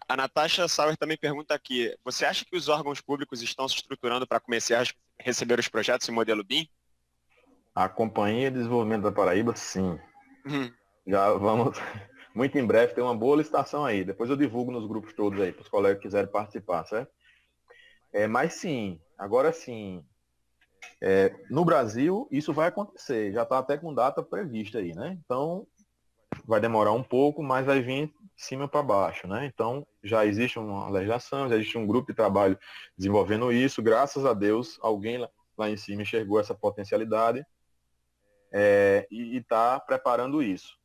A Natasha Sauer também pergunta aqui, você acha que os órgãos públicos estão se estruturando para começar a receber os projetos em modelo BIM? A Companhia de Desenvolvimento da Paraíba, sim. Uhum. Já vamos, muito em breve, ter uma boa licitação aí. Depois eu divulgo nos grupos todos aí, para os colegas que quiserem participar, certo? Mas sim, agora sim, no Brasil isso vai acontecer, já está até com data prevista aí, né? Então, vai demorar um pouco, mas vai vir de cima para baixo, né? Então, já existe uma legislação, já existe um grupo de trabalho desenvolvendo isso, graças a Deus, alguém lá em cima enxergou essa potencialidade e está preparando isso.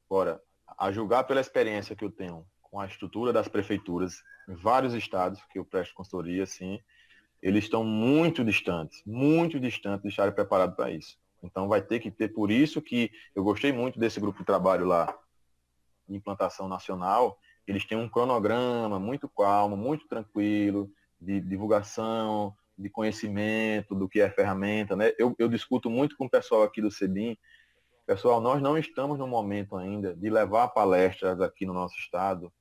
Agora, a julgar pela experiência que eu tenho com a estrutura das prefeituras em vários estados que eu presto consultoria, assim, eles estão muito distantes de estarem preparados para isso. Então vai ter que ter, por isso que eu gostei muito desse grupo de trabalho lá, de implantação nacional, eles têm um cronograma muito calmo, muito tranquilo, de divulgação, de conhecimento do que é ferramenta, né? Eu discuto muito com o pessoal aqui do CEBIM. Pessoal, nós não estamos no momento ainda de levar palestras aqui no nosso estado,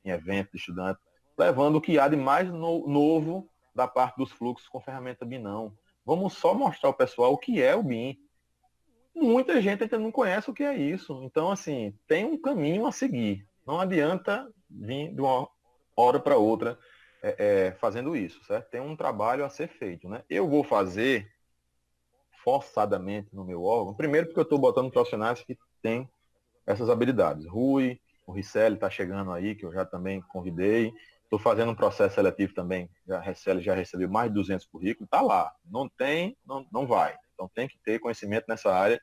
em eventos de estudantes, levando o que há de mais novo da parte dos fluxos com ferramenta BIM, não. Vamos só mostrar ao pessoal o que é o BIM. Muita gente ainda não conhece o que é isso. Então, assim, tem um caminho a seguir. Não adianta vir de uma hora para outra fazendo isso, certo? Tem um trabalho a ser feito, né? Eu vou fazer forçadamente no meu órgão, primeiro porque eu estou botando profissionais que têm essas habilidades. Rui, o Ricelli está chegando aí, que eu já também convidei. Estou fazendo um processo seletivo também. Ricelli já recebeu mais de 200 currículos. Está lá. Não tem, não vai. Então tem que ter conhecimento nessa área.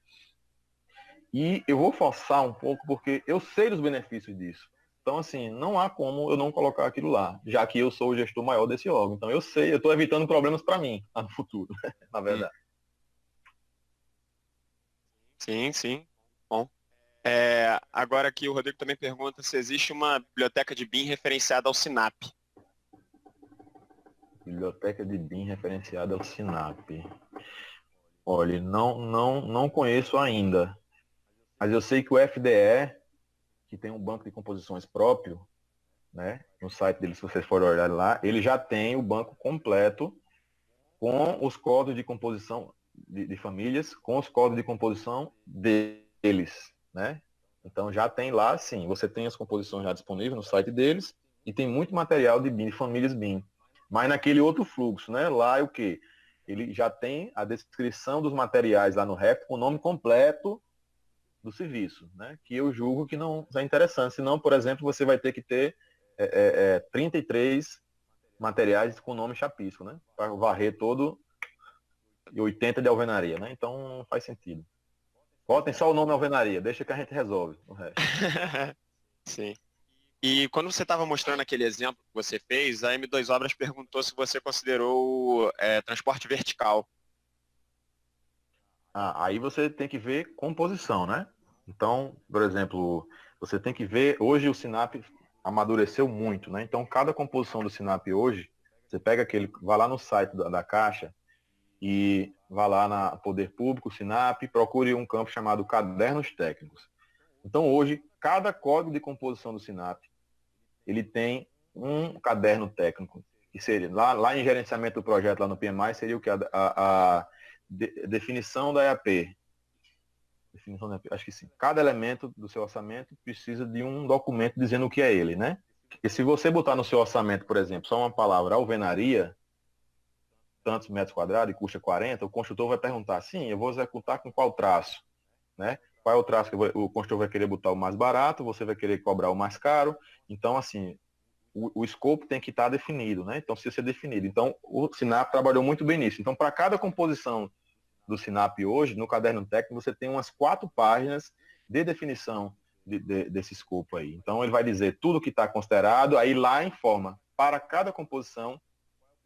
E eu vou forçar um pouco porque eu sei dos benefícios disso. Então, assim, não há como eu não colocar aquilo lá, já que eu sou o gestor maior desse órgão. Então, eu sei, eu estou evitando problemas para mim, lá no futuro, na verdade. Sim, sim. Bom. Agora aqui o Rodrigo também pergunta se existe uma biblioteca de BIM referenciada ao SINAP. Biblioteca de BIM referenciada ao SINAP. Olha, não conheço ainda. Mas eu sei que o FDE, que tem um banco de composições próprio, né, no site dele, se vocês forem olhar lá, ele já tem o banco completo com os códigos de composição de famílias, com os códigos de composição deles, né? Então já tem lá, sim, você tem as composições já disponíveis no site deles e tem muito material de BIM, de famílias BIM. Mas naquele outro fluxo, né? Lá é o quê? Ele já tem a descrição dos materiais lá no REF com o nome completo do serviço, né? Que eu julgo que não é interessante. Senão, por exemplo, você vai ter que ter 33 materiais com nome chapisco, né? Para varrer todo e 80 de alvenaria, né? Então não faz sentido. Botem só o nome alvenaria, deixa que a gente resolve o resto. Sim. E quando você estava mostrando aquele exemplo que você fez, a M2 Obras perguntou se você considerou transporte vertical. Aí você tem que ver composição, né? Então, por exemplo, você tem que ver, hoje o Sinap amadureceu muito, né? Então, cada composição do Sinap hoje, você pega aquele, vai lá no site da Caixa e vai lá na Poder Público, Sinap, procure um campo chamado Cadernos Técnicos. Então, hoje, cada código de composição do Sinap, ele tem um caderno técnico, que seria, lá em gerenciamento do projeto, lá no PMI, seria o que? A definição da EAP. Definição da EAP. Acho que sim. Cada elemento do seu orçamento precisa de um documento dizendo o que é ele, né? Porque se você botar no seu orçamento, por exemplo, só uma palavra alvenaria, tantos metros quadrados e custa 40, o construtor vai perguntar, sim, eu vou executar com qual traço, né? Qual é o traço que o construtor vai querer botar o mais barato, você vai querer cobrar o mais caro. Então, assim, o escopo tem que estar definido, né? Então, precisa ser definido. Então, o Sinap trabalhou muito bem nisso. Então, para cada composição do Sinap hoje, no caderno técnico, você tem umas 4 páginas de definição desse escopo aí. Então, ele vai dizer tudo que está considerado, aí lá informa para cada composição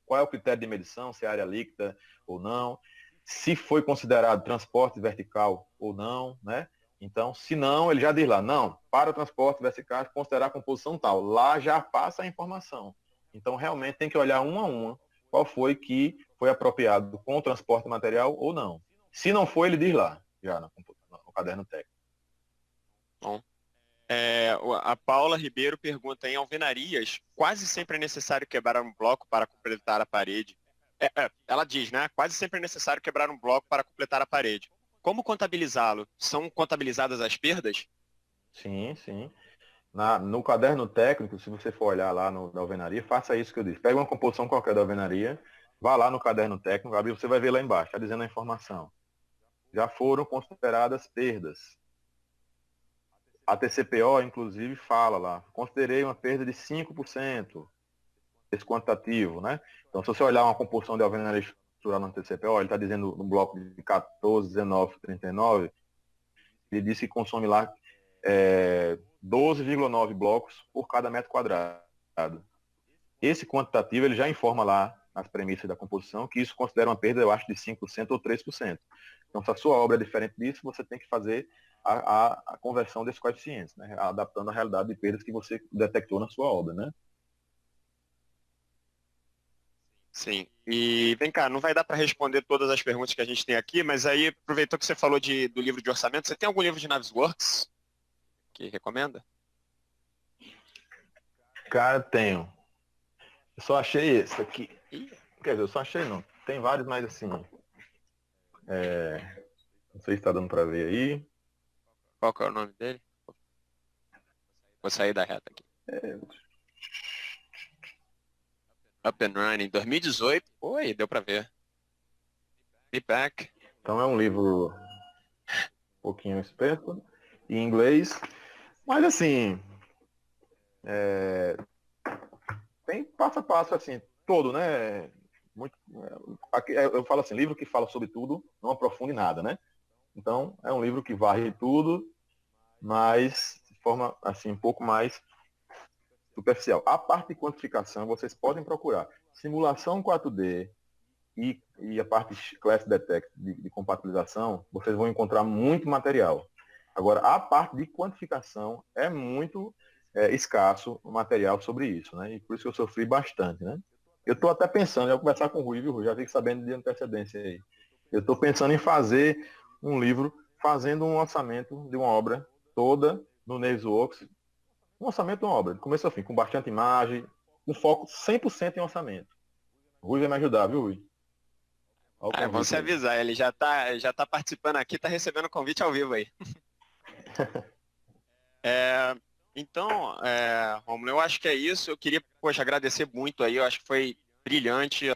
qual é o critério de medição, se é área líquida ou não, se foi considerado transporte vertical ou não, né? Então, se não, ele já diz lá, não, para o transporte vertical, considerar a composição tal. Lá já passa a informação. Então, realmente tem que olhar uma a uma qual foi que foi apropriado com o transporte material ou não. Se não foi, ele diz lá, já no caderno técnico. Bom. A Paula Ribeiro pergunta, em alvenarias, quase sempre é necessário quebrar um bloco para completar a parede. Ela diz, né? Quase sempre é necessário quebrar um bloco para completar a parede. Como contabilizá-lo? São contabilizadas as perdas? Sim, sim. No caderno técnico, se você for olhar lá da alvenaria, faça isso que eu disse. Pega uma composição qualquer da alvenaria, vá lá no caderno técnico, abre, você vai ver lá embaixo, está dizendo a informação. Já foram consideradas perdas. A TCPO, inclusive, fala lá, considerei uma perda de 5%, esse quantitativo, né? Então, se você olhar uma composição de alvenaria estrutural no TCPO, ele está dizendo no bloco de 14, 19, 39, ele disse que consome lá 12,9 blocos por cada metro quadrado. Esse quantitativo ele já informa lá nas premissas da composição que isso considera uma perda, eu acho, de 5% ou 3%. Então, se a sua obra é diferente disso, você tem que fazer a conversão desses coeficientes, né? Adaptando a realidade de perdas que você detectou na sua obra, né? Sim. E vem cá, não vai dar para responder todas as perguntas que a gente tem aqui, mas aí aproveitou que você falou do livro de orçamento, você tem algum livro de Navisworks que recomenda? Cara, tenho. Eu só achei esse aqui. Ih, Quer dizer, eu só achei não. Tem vários, mas assim. Não sei se está dando para ver aí. qual que é o nome dele? Vou sair da reta aqui. Up and Running, 2018. Oi, deu para ver. Be Back. Então é um livro um pouquinho esperto, em inglês. Mas assim, tem passo a passo assim, todo, né? Muito, aqui, eu falo assim, livro que fala sobre tudo, não aprofunde nada, né? Então, é um livro que varre tudo, mas de forma assim, um pouco mais superficial. A parte de quantificação, vocês podem procurar. Simulação 4D e a parte Class Detect de compatibilização, vocês vão encontrar muito material. Agora, a parte de quantificação é muito escasso o material sobre isso, né? E por isso que eu sofri bastante, né? Eu estou até pensando, eu vou conversar com o Rui, viu, Rui? Já fico sabendo de antecedência aí. Eu estou pensando em fazer um livro, fazendo um orçamento de uma obra toda no Navisworks, um orçamento de uma obra, de começo a fim, com bastante imagem, um foco 100% em orçamento. O Rui vai me ajudar, viu, Rui? Olha o Ah, é bom convite se aí. avisar, ele já tá participando aqui, tá recebendo convite ao vivo aí. Então, Rômulo, eu acho que é isso. Eu queria, poxa, agradecer muito aí, eu acho que foi brilhante